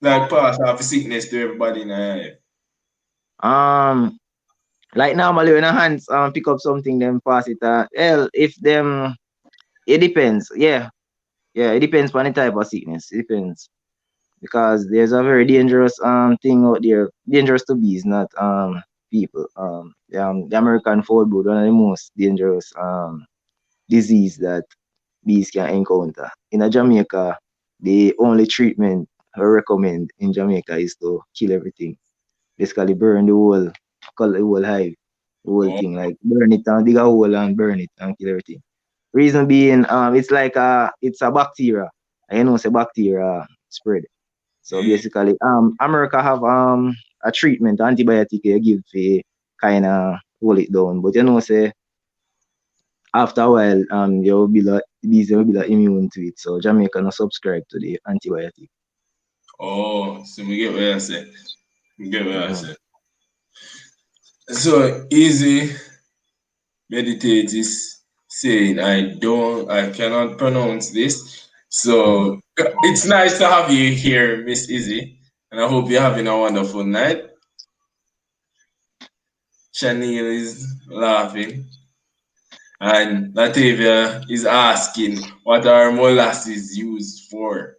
Speaker 1: like pass off sickness to everybody in the hive.
Speaker 2: um, like normally when a hands pick up something, them pass it. Well, if them, it depends. Yeah, it depends on the type of sickness. It depends. Because there's a very dangerous thing out there, dangerous to bees, not people. The American foulbrood, one of the most dangerous disease that bees can encounter. In a Jamaica, the only treatment I recommend in Jamaica is to kill everything. Basically burn the whole hive, the whole
Speaker 1: Oh,
Speaker 2: thing, like burn it and dig a hole and burn it and kill everything. Reason being, it's like it's a bacteria. And it's a bacteria spread. So
Speaker 1: eh.
Speaker 2: basically, America have a treatment, antibiotic you give for kind of hold it down. But say after a while, you will be like bees will be like immune to it. So Jamaica no subscribe to the antibiotic.
Speaker 1: Oh, so we get what I say. We get what I
Speaker 2: Yeah.
Speaker 1: say. So easy meditate is saying I cannot pronounce this. So it's nice to have you here, Miss Izzy. And I hope you're having a wonderful night. Shanique is laughing. And Latavia is asking what are molasses used for?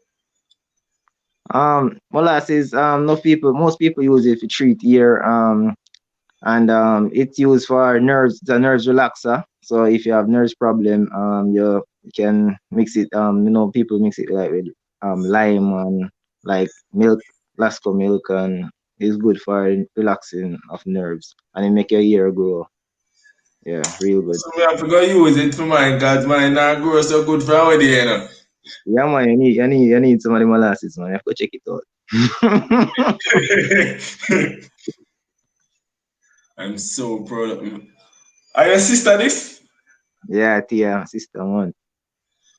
Speaker 2: Molasses, no people, most people use it to treat ear. And it's used for nerves. It's a nerves relaxer. So if you have nerves problem, you can mix it. People mix it like with lime and like milk, Lasco milk, and it's good for relaxing of nerves and it make your ear grow. Yeah, real good.
Speaker 1: So we have to go use it for mine because mine not grow so good for our day, you know.
Speaker 2: Yeah, man, you need some of the molasses, man. You have to check it out.
Speaker 1: I'm so proud of you. Are your sister this?
Speaker 2: Yeah, Tia, sister, man.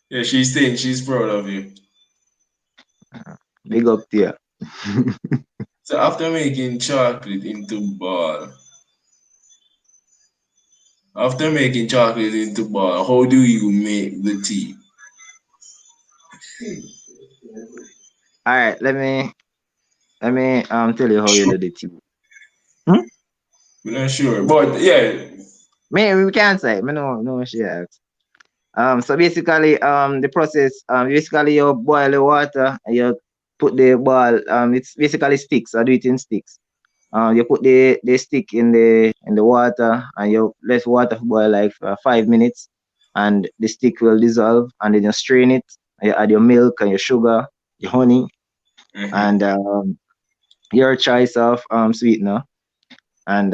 Speaker 1: Yeah, she's saying she's proud of you.
Speaker 2: Big up to you.
Speaker 1: So after making chocolate into ball, after making chocolate into ball, how do you make the tea?
Speaker 2: All right, let me tell you how you do the tea. Hmm?
Speaker 1: I'm not sure, but yeah.
Speaker 2: Me we can't say. Me no she asked. So basically, the process, basically you boil the water and you put the ball. It's basically sticks. I do it in sticks. You put the stick in the water and you let water boil like for 5 minutes, and the stick will dissolve, and then you strain it. You add your milk and your sugar, your honey,
Speaker 1: Mhm.
Speaker 2: and your choice of sweetener, and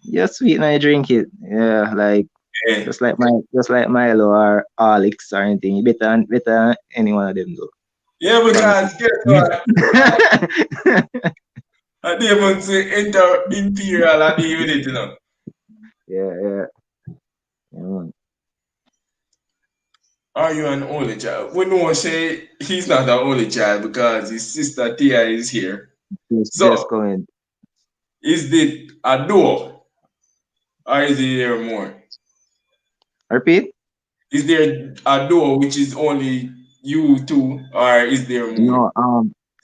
Speaker 2: you sweetener you drink it. Yeah, like
Speaker 1: Yeah.
Speaker 2: just like Milo or Alex or anything. Better any one of them though.
Speaker 1: Yeah,
Speaker 2: Promise
Speaker 1: because guess what? I didn't even say enter Imperial and deal with it, you know.
Speaker 2: yeah, yeah, yeah, man.
Speaker 1: Are you an only child? We know say he's not an only child because his sister Tia is here.
Speaker 2: Just
Speaker 1: So
Speaker 2: going.
Speaker 1: is it a duo or is there more?
Speaker 2: Repeat?
Speaker 1: Is there a duo which is only you two or is there more?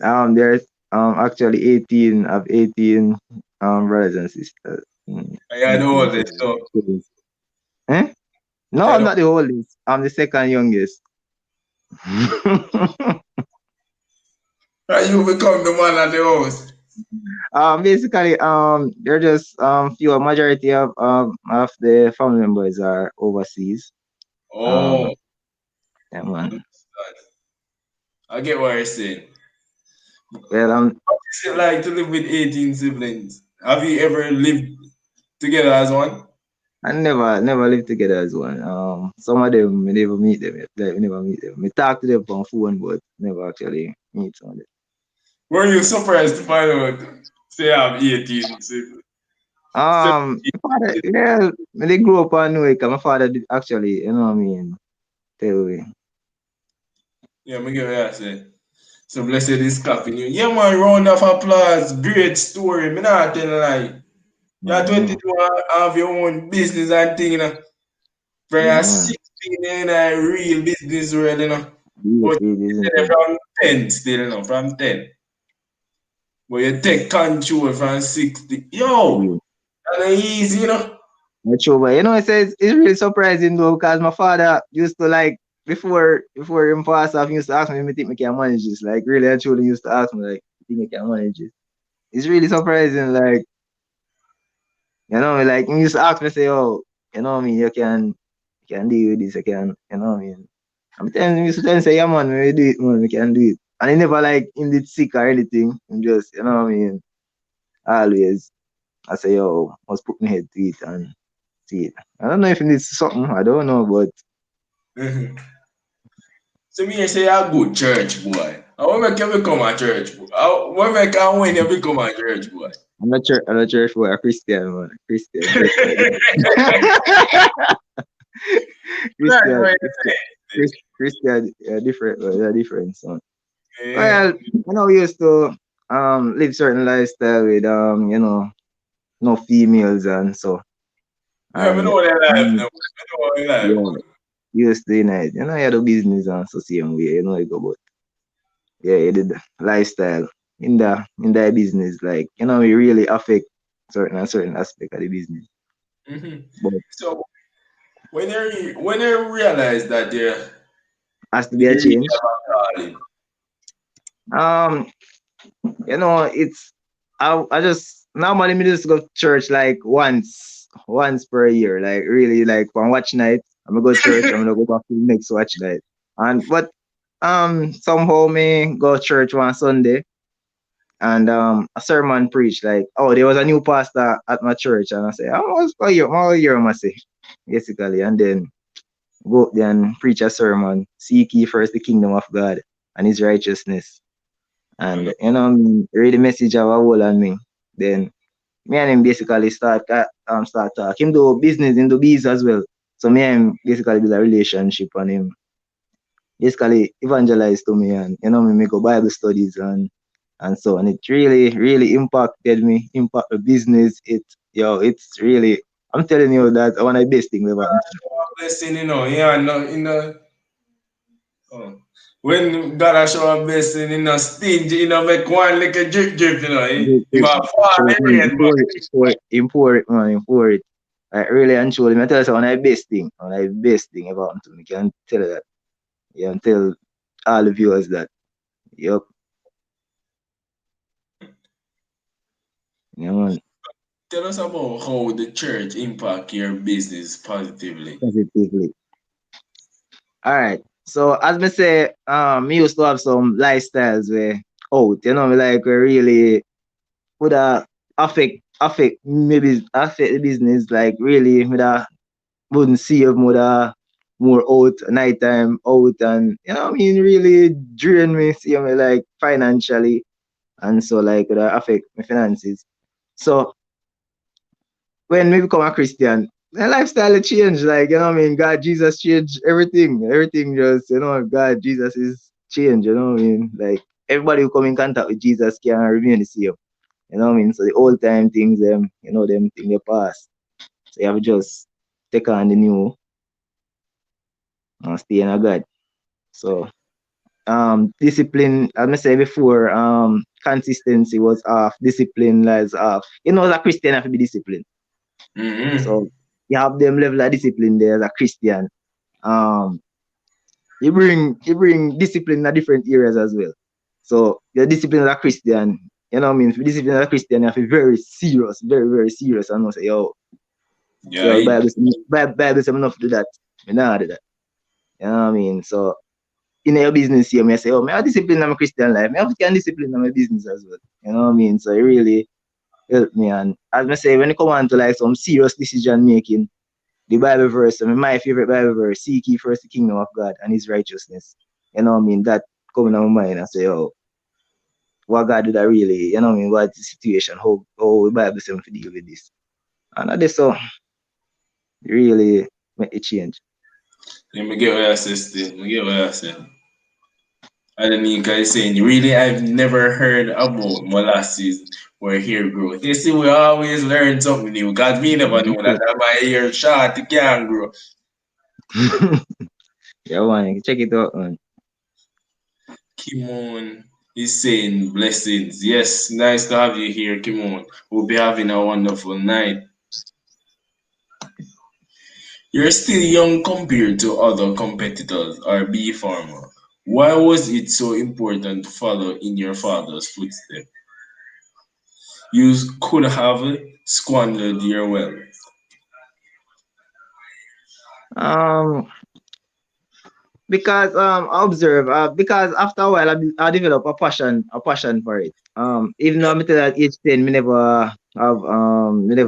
Speaker 2: No, there's actually 18 of 18 brothers and sisters.
Speaker 1: I
Speaker 2: In,
Speaker 1: know
Speaker 2: in
Speaker 1: all
Speaker 2: the
Speaker 1: this. So
Speaker 2: family. Eh? No,
Speaker 1: I
Speaker 2: I'm
Speaker 1: know.
Speaker 2: not the oldest. I'm the second youngest.
Speaker 1: And you become the man at the house.
Speaker 2: Basically, they're just few. A majority of the family members are overseas.
Speaker 1: Oh,
Speaker 2: Um, yeah, man.
Speaker 1: understand. I get what you're saying.
Speaker 2: Well,
Speaker 1: What is it like to live with 18 siblings? Have you ever lived together as one?
Speaker 2: I never lived together as one. Some of them we never meet them yet. Like we never meet them. We talk to them on phone, but never actually meet some of them.
Speaker 1: Were you surprised to find out, say, I have 18 siblings?
Speaker 2: My father, yeah, when they grew up on Nuika, my father did actually, you know what I mean, tell me.
Speaker 1: Yeah, me get what you say. So blessed is clapping you. Yeah, man, round of applause. Great story. Me not tell a lie. You're
Speaker 2: Mm-hmm.
Speaker 1: 22 and have your own business and thing, you know. From
Speaker 2: Yeah,
Speaker 1: you're
Speaker 2: man.
Speaker 1: 16 in a real business world, you know.
Speaker 2: Yes,
Speaker 1: But
Speaker 2: it isn't
Speaker 1: you
Speaker 2: it?
Speaker 1: from 10 still, you know, from 10. But you take control from 60. Yo,
Speaker 2: Yeah.
Speaker 1: that ain't easy, you know.
Speaker 2: Not sure, but you know, it's really surprising though, because my father used to like before him pass off, he used to ask me if I think I can manage this. Like really and truly used to ask me like, you think I can manage this? It's really surprising, like, you know, like he used to ask me say, oh, you know what I mean, you can deal with this, you can, you know what I mean. I'm telling him, used to tell him say, yeah man, we do it, man, we can do it. And he never like him did sick or anything. Him just, you know what I mean, always I say, yo, must put my head to it and see it. I don't know if it needs something, I don't know, but
Speaker 1: So me say you're a good church boy. I want make you become a church boy. I want make you when you become a church boy.
Speaker 2: I'm not church boy, a Christian man. Christian, church boy.
Speaker 1: That's
Speaker 2: Christian,
Speaker 1: what you say.
Speaker 2: Christian, different, they're different, son.
Speaker 1: Yeah,
Speaker 2: Well, you know, we used to live certain lifestyle with no females and so,
Speaker 1: yeah, me
Speaker 2: and
Speaker 1: know that life
Speaker 2: um,
Speaker 1: now. Me know that life.
Speaker 2: yeah, used to unite. You know, you had a business and so same way. You know, you go, but yeah, you did lifestyle in that business. Like you know, it really affect certain aspect of the business.
Speaker 1: Mm-hmm.
Speaker 2: But
Speaker 1: So when you realize that
Speaker 2: has to be
Speaker 1: you
Speaker 2: a
Speaker 1: really
Speaker 2: change.
Speaker 1: have a calling.
Speaker 2: Um, you know, it's I just normally me just go to church like once per year. Like really like on watch night. I'm gonna go to church, I'm gonna go back to the next watch night. And but somehow me go to church one Sunday and a sermon preached like, oh, there was a new pastor at my church, and I say, oh, what's for year, I say, basically, and then go up there and preach a sermon, seek ye first the kingdom of God and his righteousness. And you know, read the message of a whole on me. Then me and him basically start talk. Him do business in the bees as well. So me and him basically build a relationship on him. basically evangelize to me, and me go Bible studies and so on. It really, really impacted me, impact the business. It's really, I'm telling you that one of the best things ever happened to me.
Speaker 1: Blessing, yeah, no, oh. When God a show a blessing, stingy, make one like a drip drip,
Speaker 2: Drip,
Speaker 1: he
Speaker 2: drip,
Speaker 1: might fall
Speaker 2: show
Speaker 1: the
Speaker 2: man,
Speaker 1: rain, but
Speaker 2: pour it, man, pour it. Like really and truly, I tell you, one of the best thing, one of the best thing ever happened to me. Can tell you that. You can tell all the viewers that. Yup, yeah, man,
Speaker 1: tell us about how the church impact your business positively.
Speaker 2: positively. All right. So as me say, me used to have some lifestyles where out, me like where really would affect maybe affect the business, like really would wouldn't save more out nighttime out, and what I mean, really drain me, see me like financially, and so like would affect my finances. So when we become a Christian, my lifestyle change. Like, what I mean, God, Jesus changed everything. Everything just, God, Jesus is change. What I mean? Like, everybody who come in contact with Jesus can remain the same. What I mean? So the old time things, them things they pass. So you have to just take on the new and stay in a God. So, discipline, as I said before, consistency was off, discipline lies off. As a Christian, you have to be disciplined.
Speaker 1: Mm-hmm.
Speaker 2: So you have them level of discipline there as a Christian. Um, you bring discipline in different areas as well. So your discipline as a Christian, what I mean? For discipline as a Christian, you have to be very serious, very, very serious, and not say, yo,
Speaker 1: Yeah,
Speaker 2: yo, Bible say enough to do that. Me nah do that. You know what I mean? So in your business here, me say, oh, me have discipline in my Christian life. Me have to discipline in my business as well. You know what I mean? So it really helped me. And as I say, when it come on to like some serious decision making, the Bible verse, I mean, my favorite Bible verse, seek ye first the kingdom of God and his righteousness. You know what I mean? That coming to my mind and say, oh, what God did I really, you know what I mean? What's the situation? How the Bible says to deal with this? And that is so really make a change.
Speaker 1: let me get what I say still. Let me get what I say. And then you guys saying, really, I've never heard about molasses or hair growth. You see, we always learn something new. God, me never know that my hair short, it can't grow.
Speaker 2: Yeah, man, check it out, man.
Speaker 1: Kimon is saying blessings. Yes, nice to have you here, Kimon. We'll be having a wonderful night. You're still young compared to other competitors or bee farmer. Why was it so important to follow in your father's footsteps? You could have squandered your wealth.
Speaker 2: Um, because I observe because after a while I develop a passion for it. Even though I'm tell at age 10 me never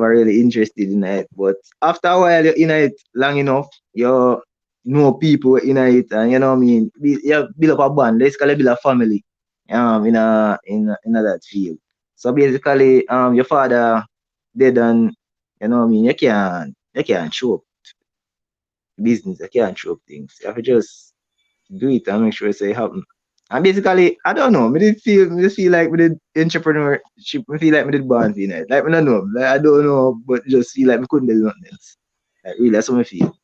Speaker 2: really interested in it, but after a while you're in it long enough, you know people in it, and you know what I mean, you build up a bond, basically build a family in that field. So basically your father dead, and you know what I mean, you can't show up business, you can't show up things. You have to just do it and make sure it's happen. And basically, I don't know. Me did feel like we did entrepreneurship. Me feel like me did born in it. Like me don't know. Like I don't know, but just feel like we couldn't do nothing else. Like really, that's what me feel.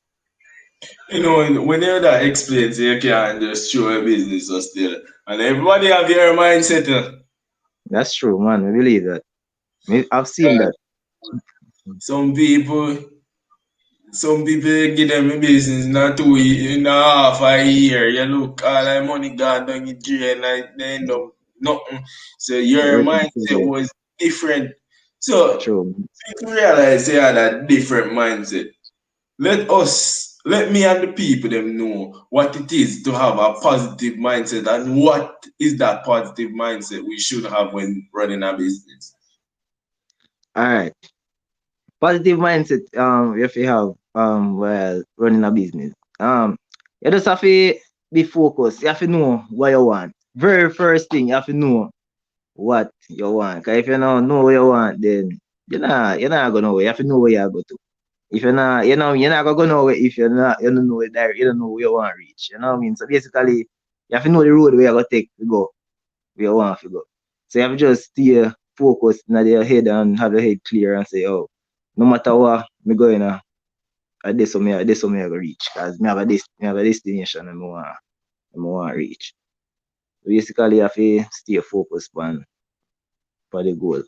Speaker 1: Whenever that explains, you can't just show a business or still. And everybody have their mindset.
Speaker 2: That's true, man. I believe that. I've seen
Speaker 1: Uh,
Speaker 2: that.
Speaker 1: some people Some people give them a business not two in a half a year. You look all that money gone down the drain, like they end up nothing. So your
Speaker 2: Everything is
Speaker 1: mindset
Speaker 2: there.
Speaker 1: was different. So
Speaker 2: True.
Speaker 1: people realize you had a different mindset. Let me and the people them know what it is to have a positive mindset and what is that positive mindset we should have when running a business.
Speaker 2: All right. Positive mindset. If you have while running a business. You just have to be focused. You have to know what you want. Very first thing, you have to know what you want. Cause if you don't know what you want, then you're not gonna know. You have to know where you go to. If you're not, you're not gonna go nowhere if you don't know it there, you don't know where you want to reach. You know what I mean? So basically, you have to know the road where you're gonna take to go where you want to go. So you have to just stay focused in your head and have your head clear and say, oh, no matter what me going this way me I go reach because me have a destination and I want to reach. So basically, you have to stay focused on for the goal.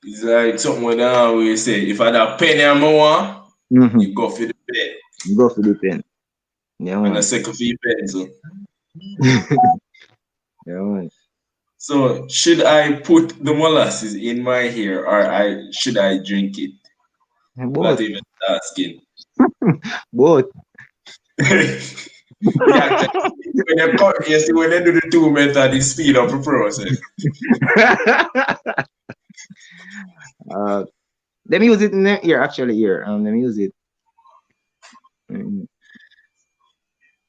Speaker 1: It's like something what I always say. If I had a penny I'm want,
Speaker 2: Mm-hmm.
Speaker 1: you go for the pen.
Speaker 2: Go for the pen. Yeah,
Speaker 1: And a
Speaker 2: man.
Speaker 1: second for your pencil.
Speaker 2: Yeah, man.
Speaker 1: So should I put the molasses in my hair or should I drink it? Not
Speaker 2: Both.
Speaker 1: even asking.
Speaker 2: Both.
Speaker 1: Yeah, actually, when you cut, you see when they do the two method, it speed up the process.
Speaker 2: uh, Let me use it in the here, actually, here. Let me use it. Mm.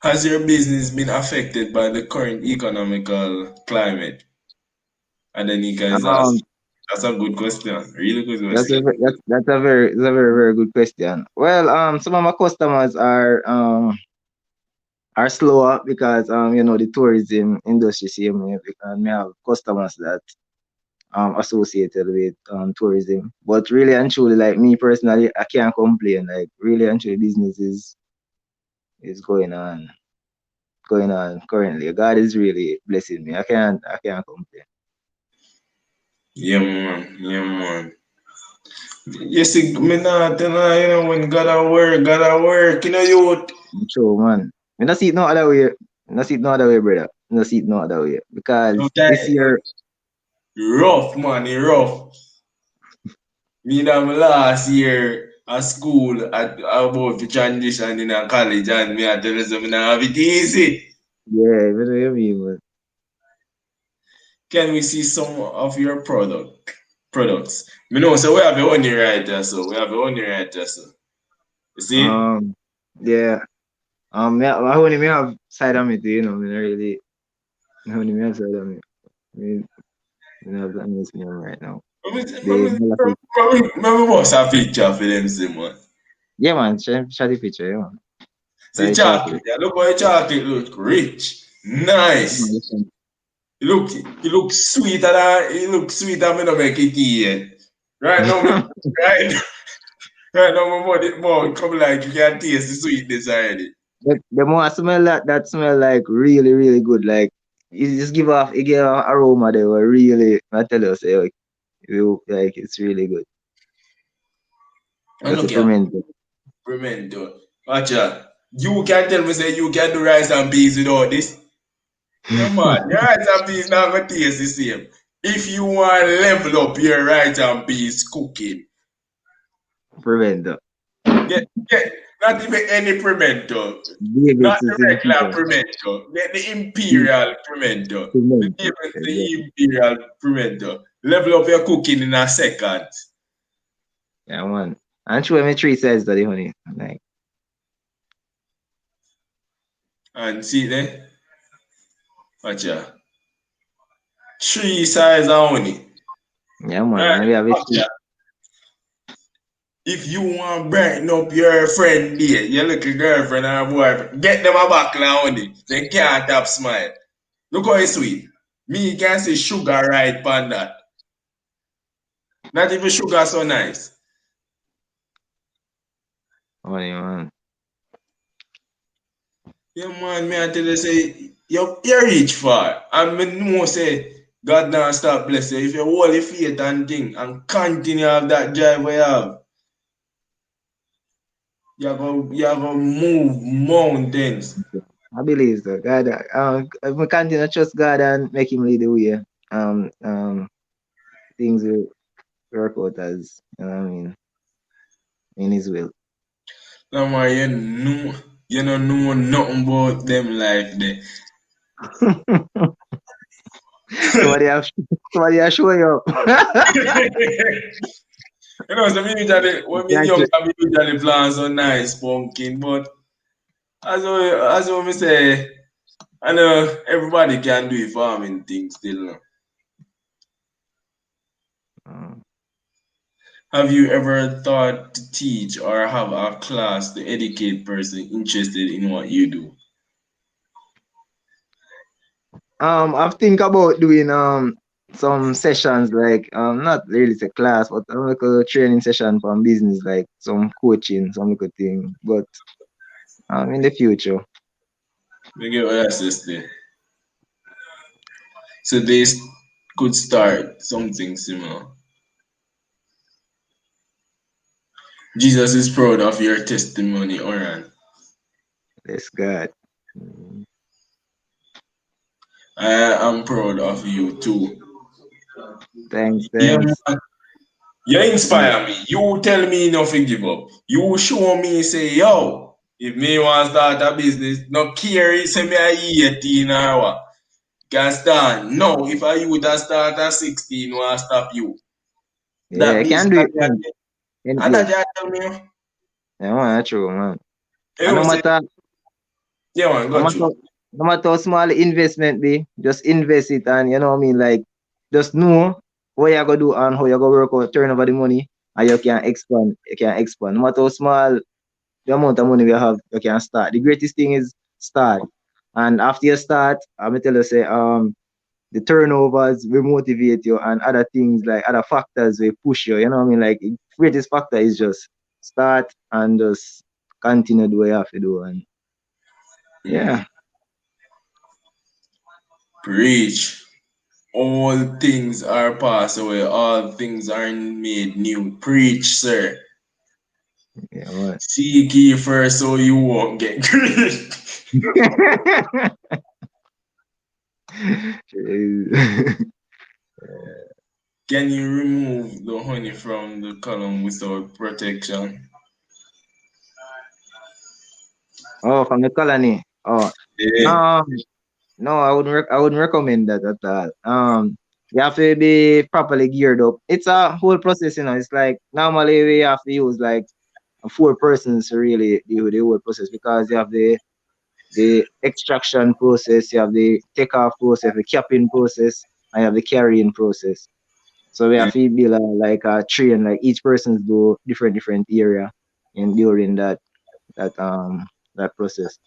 Speaker 1: Has your business been affected by the current economical climate? And then you guys ask,
Speaker 2: Um,
Speaker 1: that's a good question. Really good
Speaker 2: that's a
Speaker 1: question.
Speaker 2: that's a very good question. Well, some of my customers are slower because the tourism industry see me because me have customers that associated with tourism. But really and truly, like me personally, I can't complain. Like really and truly, business is going on currently. God is really blessing me. I can't complain.
Speaker 1: Yeah, man. Yeah, man. You see, me not, when gotta work, you.
Speaker 2: True, man. I not see it no other way. I not see it no other way, brother. I not see it no other way. Because
Speaker 1: Okay,
Speaker 2: this year,
Speaker 1: rough, man, rough. Me that my last year at school, at about to transition in a college, and me I tell you something, I have it easy.
Speaker 2: yeah, what do you mean, man?
Speaker 1: Can we see some of your products? Me know, so we have your honey right there, so we have your honey right there, so. You see?
Speaker 2: Um, yeah. I only me have side of me too, me not really. I only me have side of me. Me, me have that news me right now. The molasses.
Speaker 1: Maybe must have picture for them, see, man.
Speaker 2: Yeah, man. Show the picture, yeah, man.
Speaker 1: See
Speaker 2: The chocolate.
Speaker 1: chocolate, yeah, look how the chocolate look rich,
Speaker 2: Yeah, man,
Speaker 1: nice.
Speaker 2: listen.
Speaker 1: It look sweeter than it look sweeter. Me no make it yet. Right now, right, right now, my mouth come like you can taste the sweetness already.
Speaker 2: The more I smell that smell like really, really good. Like it give off aroma they were really I tell you say like it's really good.
Speaker 1: And
Speaker 2: That's a
Speaker 1: look here,
Speaker 2: pimento.
Speaker 1: Pimento. Watch out. You can tell me say you can do rice and peas without this. You're mad. Your rice and peas not gonna taste the same. If you want to level up your rice and peas cooking,
Speaker 2: Pimento.
Speaker 1: get not even any pimento, not
Speaker 2: Davidson
Speaker 1: the regular
Speaker 2: Imperial.
Speaker 1: pimento, get the imperial pimento, the
Speaker 2: Pimento.
Speaker 1: difference
Speaker 2: Exactly.
Speaker 1: the imperial pimento. Level up your cooking in a second.
Speaker 2: Yeah, man. And show me three sides that the honey. Like,
Speaker 1: And see there, watch out. Three size only.
Speaker 2: yeah, man.
Speaker 1: Right?
Speaker 2: And we have it.
Speaker 1: Watch out. If you want to brighten up your friend there, your little girlfriend or boyfriend, get them a buckle only. They can't have smile. Look how it's sweet. Me can say sugar right on that. Not even sugar so nice.
Speaker 2: Honey, man.
Speaker 1: Yeah, man, me I tell you say you reach far. And me know say God now stop bless you. If you hold your faith and thing and continue have that drive we have, you go move mountains.
Speaker 2: I believe so. God, if we continue to trust God and make Him lead the way, things will work out as I mean in His will.
Speaker 1: No man, you don't know nothing about them life there.
Speaker 2: somebody have somebody have show you up.
Speaker 1: So me usually when me
Speaker 2: Can't
Speaker 1: young,
Speaker 2: you-
Speaker 1: I me usually plan so nice pumpkin, but as me say, I know everybody can do farming things still. No?
Speaker 2: Mm.
Speaker 1: Have you ever thought to teach or have a class to educate person interested in what you do?
Speaker 2: I've think about doing some sessions like not really a class, but like a training session from business, like some coaching, some little thing. But in the future.
Speaker 1: We get what I say. So they could start something similar. Jesus is proud of your testimony, Oran.
Speaker 2: Bless God. Mm.
Speaker 1: I am proud of you too.
Speaker 2: Thanks,
Speaker 1: Yeah,
Speaker 2: thanks.
Speaker 1: man. You
Speaker 2: Mm.
Speaker 1: inspire me. You tell me nothing give up. You show me say, yo, if me want to start a business, no care say me a 18 or what. Can start. No, if I you that start at 16, want stop you.
Speaker 2: Yeah,
Speaker 1: That
Speaker 2: I
Speaker 1: means
Speaker 2: can do
Speaker 1: that
Speaker 2: it,
Speaker 1: you
Speaker 2: man.
Speaker 1: and that
Speaker 2: Endless.
Speaker 1: you tell me.
Speaker 2: Yeah, man, that's true, man.
Speaker 1: You
Speaker 2: And
Speaker 1: know, say, yeah, man,
Speaker 2: no
Speaker 1: go
Speaker 2: matter
Speaker 1: through.
Speaker 2: no matter how small the investment be, just invest it and you know what I mean, like just know what you gonna do and how you gonna work out, turn over the money and you can expand. You can expand. No matter how small the amount of money we have, you can start. The greatest thing is start. And after you start, I'm gonna tell you say the turnovers will motivate you and other things like other factors will push you. You know what I mean? Like the greatest factor is just start and just continue do what you have to do. And
Speaker 1: Mm.
Speaker 2: yeah,
Speaker 1: Preach. All things are passed away, all things are made new. Preach, sir.
Speaker 2: yeah, man.
Speaker 1: Seek ye first so you won't get greedy. Can you remove the honey from the column without protection?
Speaker 2: Oh, from the colony. Oh,
Speaker 1: Yeah.
Speaker 2: um, no, I wouldn't recommend that at all. You have to be properly geared up. It's a whole process, you know. It's like normally we have to use like four persons to really do the whole process because you have the extraction process, you have the takeoff process, the capping process, and you have the carrying process. So we have to build like a train, like each person's do different area in during that process.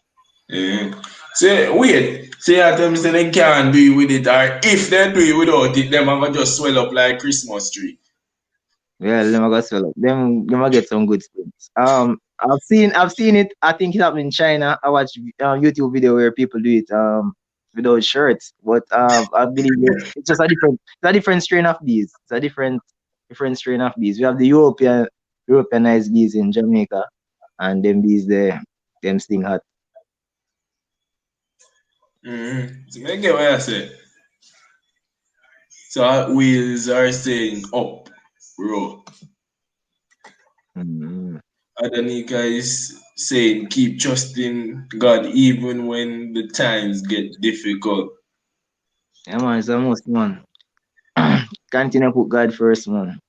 Speaker 1: Yeah. Say, wait. Say, I tell me, say they can't do it with it, or if they do it without it, them have just swell up like Christmas tree.
Speaker 2: Yeah, them I got swell up. Them I get some good skills. I've seen it. I think it happened in China. I watched YouTube video where people do it without shirts. But I believe it's just a different strain of bees. It's a different strain of bees. We have the Europeanized bees in Jamaica, and them bees there, them sting hot.
Speaker 1: So, I get what I say. So, our wheels are saying up, road.
Speaker 2: Mm-hmm.
Speaker 1: Adanika is saying keep trusting God even when the times get difficult.
Speaker 2: Yeah, man, it's almost man. Continue put God first, man.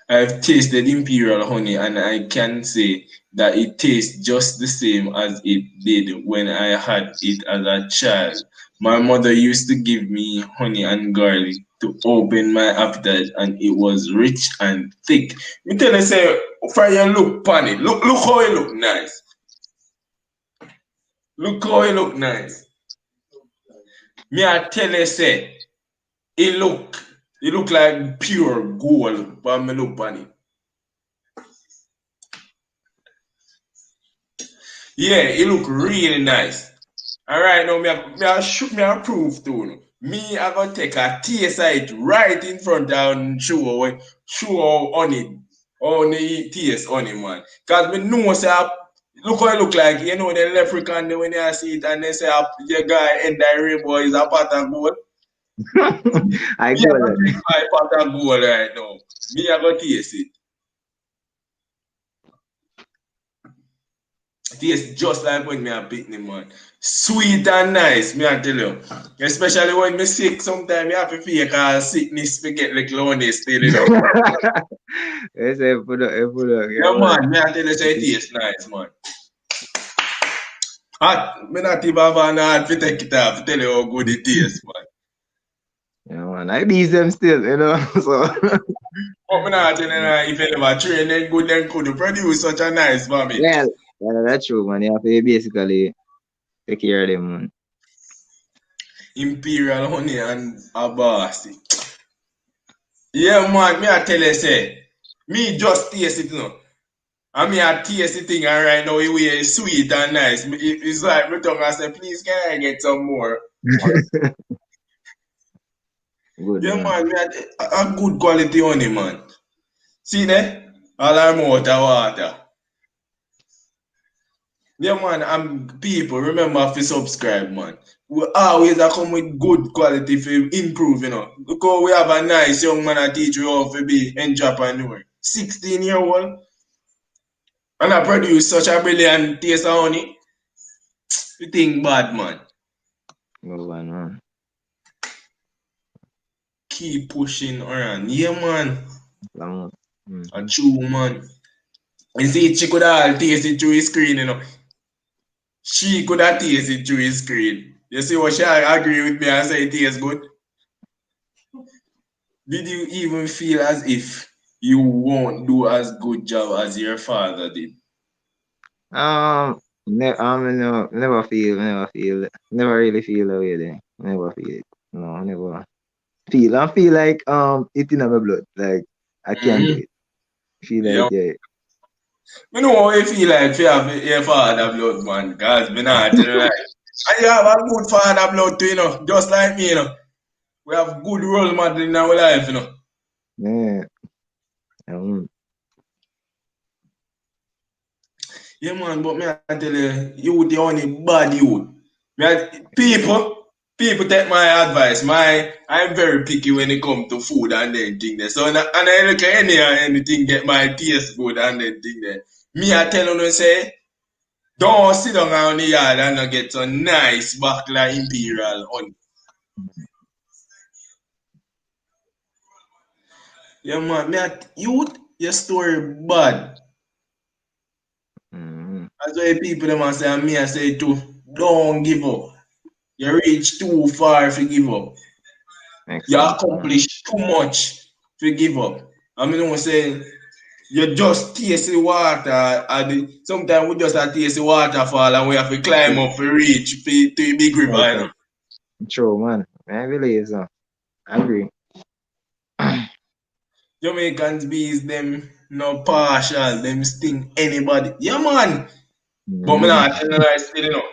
Speaker 1: I've tasted Imperial honey and I can say that it tastes just the same as it did when I had it as a child. My mother used to give me honey and garlic to open my appetite and it was rich and thick. Me tell you say, for you look pan it. Look how it look nice. Look how it look nice. Me I tell you say, it look like pure gold but me look pan it. Yeah, it look really nice. All right, now me a prove to you. Me I gonna take a taste of it right in front and show on it on the taste on it, man. Cause me know say look how it look like. You know the leprechaun when you see it and they say your guy in the rainbow is a pot of gold.
Speaker 2: I
Speaker 1: Me
Speaker 2: go
Speaker 1: I gonna
Speaker 2: that.
Speaker 1: drink my pot of gold right now. Me I gonna taste it. Tastes just like when me a picnic, man. Sweet and nice, me I tell you. Especially when me sick, sometimes me have to fake sickness to get the clownness still, you know.
Speaker 2: Yes, put up, yeah,
Speaker 1: Yeah,
Speaker 2: man.
Speaker 1: man, me I tell you, say it tastes nice, man. Hot, me not even have an hard to take it off to tell you how good it tastes, man.
Speaker 2: Yeah, man. man. I beat them still, you know. So
Speaker 1: But me not telling you, if you never train them good, then could produce such a nice vomit.
Speaker 2: well, that's true, man. You have to basically take care of them, man.
Speaker 1: Imperial honey and a bossy. Yeah, man, me I tell you, say, me just taste it, you know. I mean, I taste the thing, and right now, it is sweet and nice. It's like, my tongue, I say, please, can I get some more?
Speaker 2: Good,
Speaker 1: Yeah,
Speaker 2: man.
Speaker 1: man, me a good quality honey, man. See there? All I'm out of water. Yeah, man, and people, remember to subscribe, man. We always a come with good quality for improve, you know. Because we have a nice young man that teach you how to be entrepreneur. 16-year-old. And I produce such a brilliant taste of honey. You think bad, man.
Speaker 2: Good one, man.
Speaker 1: Keep pushing around. Yeah, man.
Speaker 2: Long.
Speaker 1: A
Speaker 2: Mm-hmm.
Speaker 1: true man. You see, she could have taste it through his screen, you know. She could have taste it through his screen. You see what she agree with me and say it tastes good? Did you even feel as if you won't do as good job as your father did?
Speaker 2: Never really feel the way there. Never feel it. No, never feel. I feel like it in my blood. Like I can't do
Speaker 1: Mm-hmm.
Speaker 2: it. Feel
Speaker 1: Yeah.
Speaker 2: like yeah.
Speaker 1: You know how you feel like you have your father blood, man, because me not tell you like. And you have a good father blood too, you know, just like me, you know. We have good role model in our life, you know.
Speaker 2: Yeah. Um,
Speaker 1: Yeah, man, but me I tell you, you the only bad youth. People take my advice. I'm very picky when it comes to food and then thing there. So and I look at anything get my taste good and then thing there. Me I tell you say, don't sit down on the yard and not get some nice backla Imperial honey. Yeah, man, youth, your story bad.
Speaker 2: mm,
Speaker 1: That's why people them a say and me I say too, don't give up. You reach too far if you give up.
Speaker 2: makes
Speaker 1: You
Speaker 2: sense, man.
Speaker 1: accomplish too much if you give up. I mean, I'm saying you just taste the water. Sometimes we just a taste the waterfall and we have to climb up to reach to the big river,
Speaker 2: Makes
Speaker 1: you know.
Speaker 2: sense. True, man. I believe so. I agree.
Speaker 1: Jamaicans bees them no partial, them sting anybody. Yeah, man. But me
Speaker 2: Mm,
Speaker 1: not tell you like still, you know.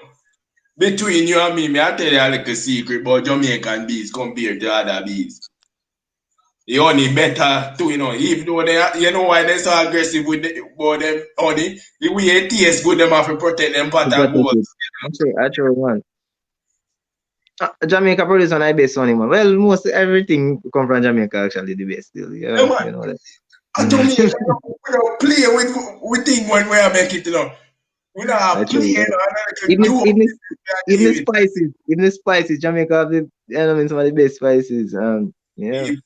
Speaker 1: Between you and me I tell you a little secret about Jamaican bees compared to other bees. The honey better too, you know. Even though they, you know why they so aggressive with about them honey. The way it tastes good, them have to protect them pot
Speaker 2: to
Speaker 1: and
Speaker 2: protect
Speaker 1: gold.
Speaker 2: it. Actually, man. Jamaica produce on the best honey, man. Well, most everything come from Jamaica actually the best still.
Speaker 1: Yeah,
Speaker 2: Yeah,
Speaker 1: man.
Speaker 2: you know that.
Speaker 1: I Jamaica, we don't play with things when we are make it, you know. We don't play,
Speaker 2: Actually,
Speaker 1: you
Speaker 2: yeah.
Speaker 1: know, and like
Speaker 2: Even
Speaker 1: a joke
Speaker 2: even
Speaker 1: deal
Speaker 2: the
Speaker 1: with.
Speaker 2: spices, Jamaica have the some of the best spices. Yeah.
Speaker 1: If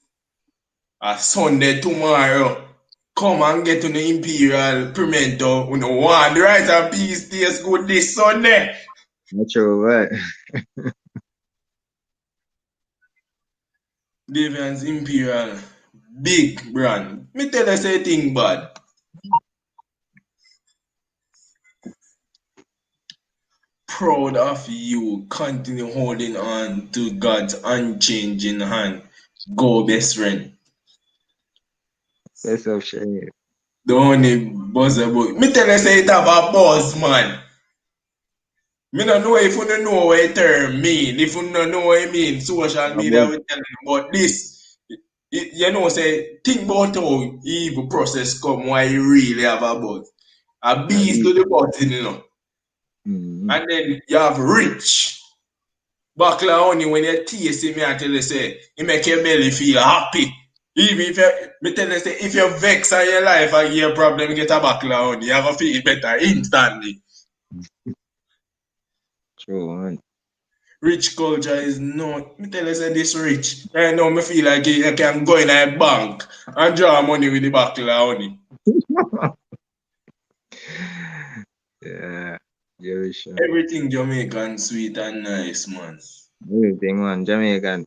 Speaker 1: a Sunday tomorrow, come and get to the Imperial Pimento. We know one, the rice and peas taste good this Sunday.
Speaker 2: Natural, right?
Speaker 1: Davian's Imperial, big brand. Me tell you say thing bad. Proud of you. Continue holding on to God's unchanging hand. Go, best friend.
Speaker 2: Best of share.
Speaker 1: The only buzzer boy. Me tell you say it have a buzz, man. Me don't know if you don't know what a term mean. If you don't know what it mean, social media
Speaker 2: About
Speaker 1: will tell you. But this, you know, say, think about how evil process come why you really have a buzz. A beast to
Speaker 2: beef.
Speaker 1: the button, you know.
Speaker 2: Mm-hmm.
Speaker 1: And then you have rich. Buckler honey, when you taste it, me I tell you say, it make your belly feel happy. Even if you, me tell you say, if you vex on your life and your problem, you get a buckler honey, you have to feel better instantly.
Speaker 2: True, man.
Speaker 1: Rich culture is not, me tell you say this rich. Right now, me feel like I can go in a bank and draw money with the buckler honey.
Speaker 2: Yeah. Very sure.
Speaker 1: Everything Jamaican sweet and nice, man.
Speaker 2: Everything, man. Jamaican.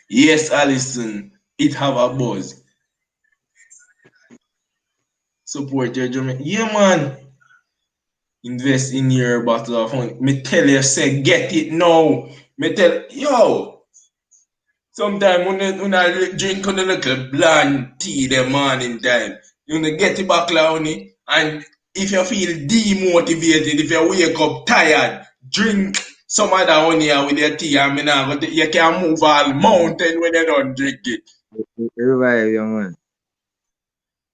Speaker 1: Yes, Allison, it have a buzz. Support your Jamaica. Yeah, man. Invest in your bottle of honey. Me tell you, say, get it now. Me tell yo. Sometimes when I drink on a little bland tea the morning time, you know, get it back honey. And if you feel demotivated, if you wake up tired, drink some other honey with your tea. I mean, you can move all mountain when you don't drink it.
Speaker 2: Revive, young man.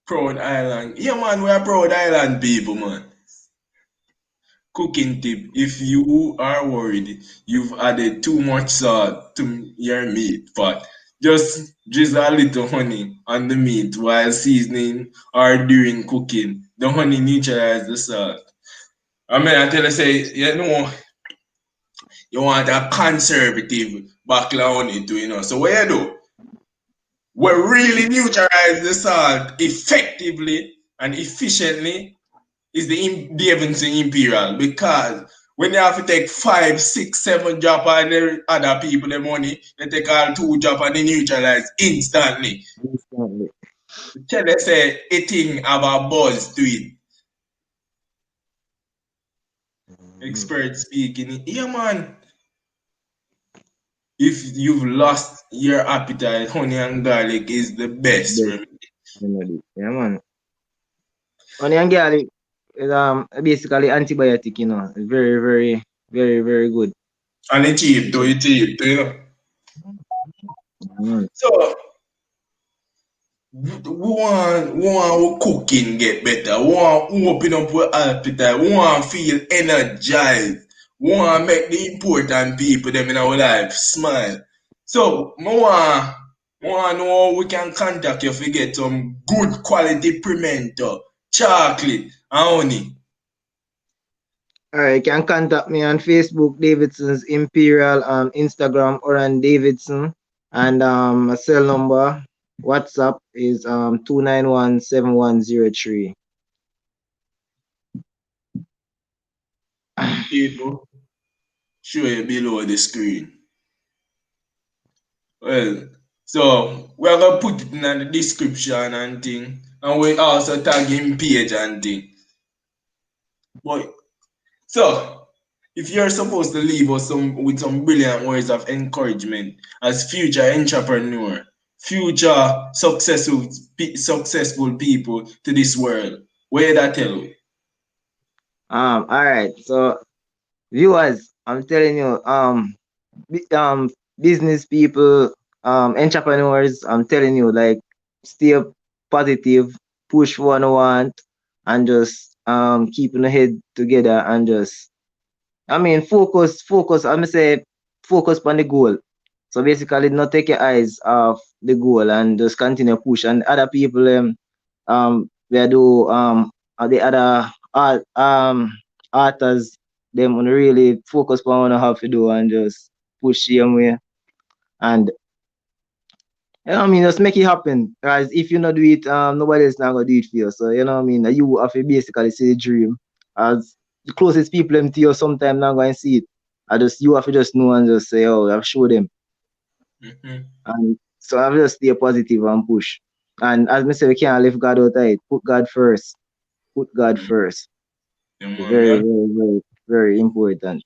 Speaker 1: Proud Island. Yeah, man, we are Proud Island people, man. Cooking tip: if you are worried you've added too much salt to your meat pot, just drizzle a little honey on the meat while seasoning or during cooking. The honey neutralizes the salt. I mean, I tell you, say, you know, you want a conservative backla honey too, you know. So what you do? We really neutralize the salt effectively and efficiently is the Davidson Imperial, because when you have to take 5, 6, 7 drop on the other people the money, they take all 2 drop and they neutralize instantly.
Speaker 2: Instantly.
Speaker 1: Tell us say a thing have a buzz to it.
Speaker 2: Mm.
Speaker 1: Expert speaking. Yeah, man. If you've lost your appetite, honey and garlic is the best
Speaker 2: Best
Speaker 1: remedy.
Speaker 2: remedy. Yeah, man. Onion garlic is basically antibiotic, you know. Very, very, very, very good.
Speaker 1: And it's cheap too,
Speaker 2: So,
Speaker 1: it's cheap too, you know.
Speaker 2: mm,
Speaker 1: So we want our cooking get better. We want open up our appetite. We want feel energized. We want make the important people them in our life smile. So I want know how we can contact you if we get some good quality pimento, chocolate, and honey.
Speaker 2: Alright, you can contact me on Facebook, Davidson's Imperial, Instagram, Oran Davidson, and my cell number, WhatsApp is 291-7103.
Speaker 1: People, show you below the screen. Well, so we're gonna put it in the description and thing, and we also tag him page and thing. But so, if you're supposed to leave us some brilliant words of encouragement as future entrepreneur, future successful people to this world, where that tell you?
Speaker 2: Alright, so viewers, I'm telling you, business people, entrepreneurs, I'm telling you, like, stay positive, push what you want, and just keeping the head together and just, I mean, focus. I'm gonna say focus on the goal. So basically, not take your eyes off the goal and just continue push. And other people, we do the other authors, them wanna really focus on what they have to do and just push them way. And you know what I mean, just make it happen. Because if you not do it, nobody else not gonna do it for you. So you know what I mean. You have to basically see the dream. As the closest people them to you, sometimes not going to see it. I just you have to just know and just say, oh, I've showed them.
Speaker 1: Mm-hmm.
Speaker 2: And so I've just stay positive and push. And as I say, we can't leave God out of it. Put God first. Put God first.
Speaker 1: Yeah, man,
Speaker 2: Very, very, very, very important.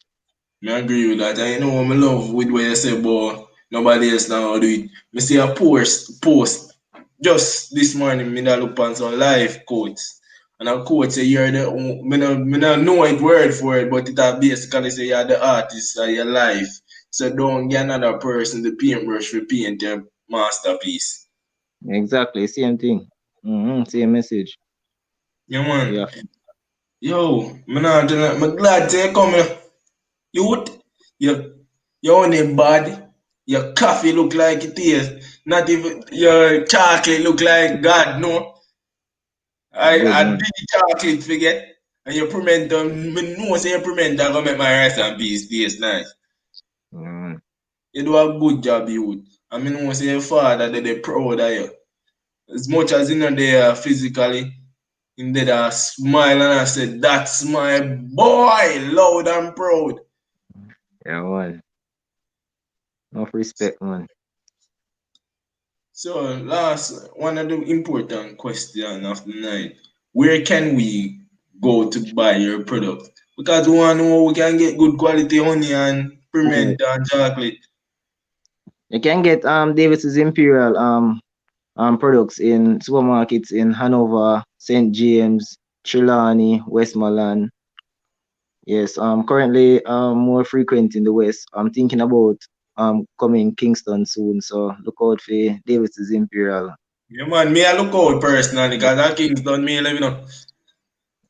Speaker 1: me agree with that. I know me love with what you say, but nobody else now do it. Me see a post just this morning. Me da look on some live quotes, and a quote say you're the me no know it word for it, but it a basically say you're the artist of your life. So don't get another person the paintbrush for paint your masterpiece.
Speaker 2: Exactly. Same thing. Same message.
Speaker 1: Yeah, man.
Speaker 2: Yeah.
Speaker 1: Yo, me glad to come here. Youth, your your honey body, your coffee look like it is. Not even your chocolate look like God, no.
Speaker 2: Good
Speaker 1: I
Speaker 2: man.
Speaker 1: did the chocolate forget. And your pimento, me know say your pimento gonna make my rice and peas taste nice.
Speaker 2: Mm.
Speaker 1: You do a good job, youth. I mean, know say your father they proud of you. As much as you know they are physically, in there I smile and I said, that's my boy, loud and proud.
Speaker 2: Yeah, man. Enough respect, man.
Speaker 1: So last one of the important question of the night. Where can we go to buy your product? Because we want to know we can get good quality honey and
Speaker 2: Right.
Speaker 1: pimento and chocolate.
Speaker 2: You can get Davis's Imperial products in supermarkets in Hanover, St. James, Trelawney, Westmoreland. Yes, currently more frequent in the West. I'm thinking about coming Kingston soon, so look out for Davis's Imperial.
Speaker 1: Yeah man, me I look out personally because that Kingston me let me know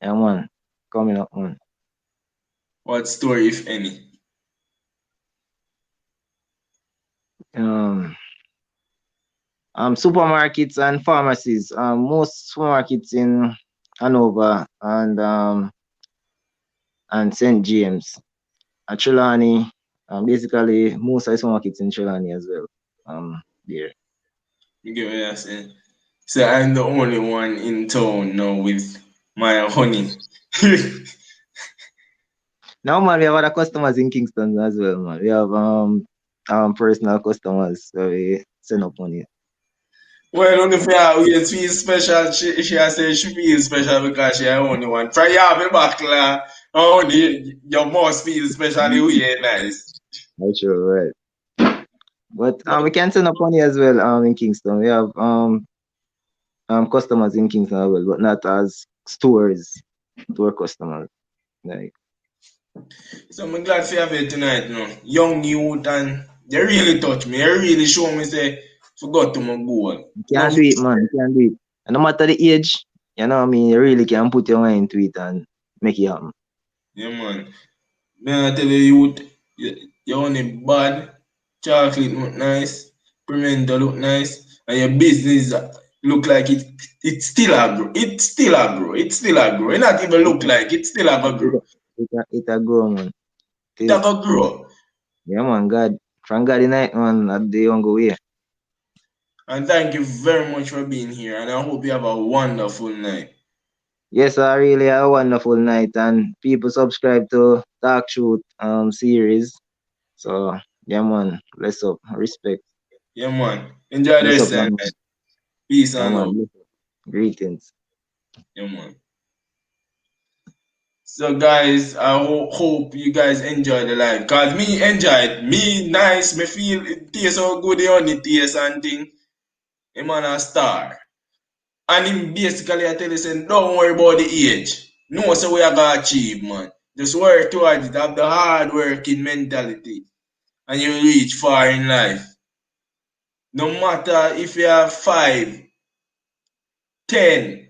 Speaker 2: Yeah, man, coming up, man.
Speaker 1: what story if any.
Speaker 2: Um, Supermarkets and pharmacies. Most supermarkets in Hanover and St. James. Trelawney, basically most of the supermarkets in Trelawney as well. There.
Speaker 1: You get what I'm saying? So I'm the only one in town now with my honey.
Speaker 2: Now, man, we have other customers in Kingston as well, man. We have personal customers, so we send up money.
Speaker 1: Well, only for her, we feel special. She has said she feels special because she only one. Try you have a backla. Only you must feel specially weird nice.
Speaker 2: That's true, right? But we can send up money as well. In Kingston, we have customers in Kingston as well, but not as store customers. Like,
Speaker 1: So I'm glad for have it tonight, no. Young youth and they really touch me. They really show me say forgot to my goal.
Speaker 2: you
Speaker 1: No,
Speaker 2: can do it, man. You can do it. And no matter the age, you know what I mean, you really can put your mind to it and make it happen.
Speaker 1: yeah man. Man, I tell you youth, you only bad, chocolate look nice, pimento look nice, and your business look like it still a grow. It still a grow. It still a grow. It not even look like it still a go grow.
Speaker 2: It a grow, man.
Speaker 1: It a go grow.
Speaker 2: Yeah, man, God. From God the night, man, at the younger way.
Speaker 1: And thank you very much for being here. And I hope you have a wonderful night.
Speaker 2: Yes, I really had a wonderful night, and people subscribe to TalkTruth series. So yeah, man, bless up, respect,
Speaker 1: Yeah, man. Enjoy the
Speaker 2: bless
Speaker 1: rest
Speaker 2: up,
Speaker 1: of the
Speaker 2: man.
Speaker 1: night. Peace
Speaker 2: Yeah,
Speaker 1: and
Speaker 2: man,
Speaker 1: love.
Speaker 2: bless up. Greetings.
Speaker 1: Yeah, man. So, guys, I hope you guys enjoy the live. Cause me enjoy it. Me nice. Me feel it tastes so good on it taste and thing. Him man a star. And him basically I tell you saying, don't worry about the age. No, so we are gonna achieve, man. Just work towards it. Have the hard working mentality. And you reach far in life. No matter if you are 5, 10,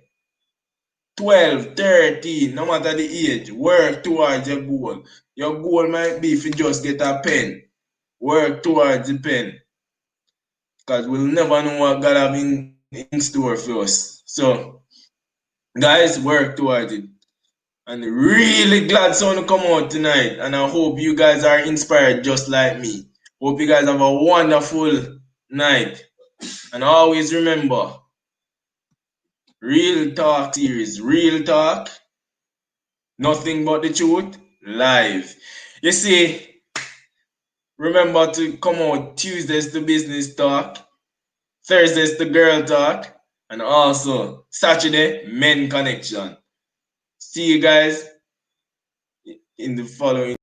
Speaker 1: 12, 13, no matter the age, work towards your goal. Your goal might be if you just get a pen. Work towards the pen. Because we'll never know what God have in store for us. So, guys, work towards it. And really glad someone come out tonight. And I hope you guys are inspired just like me. Hope you guys have a wonderful night. And always remember, real talk series, real talk, nothing but the truth, live. You see, remember to come out Tuesdays to business talk, Thursdays to girl talk, and also Saturday men connection. See you guys in the following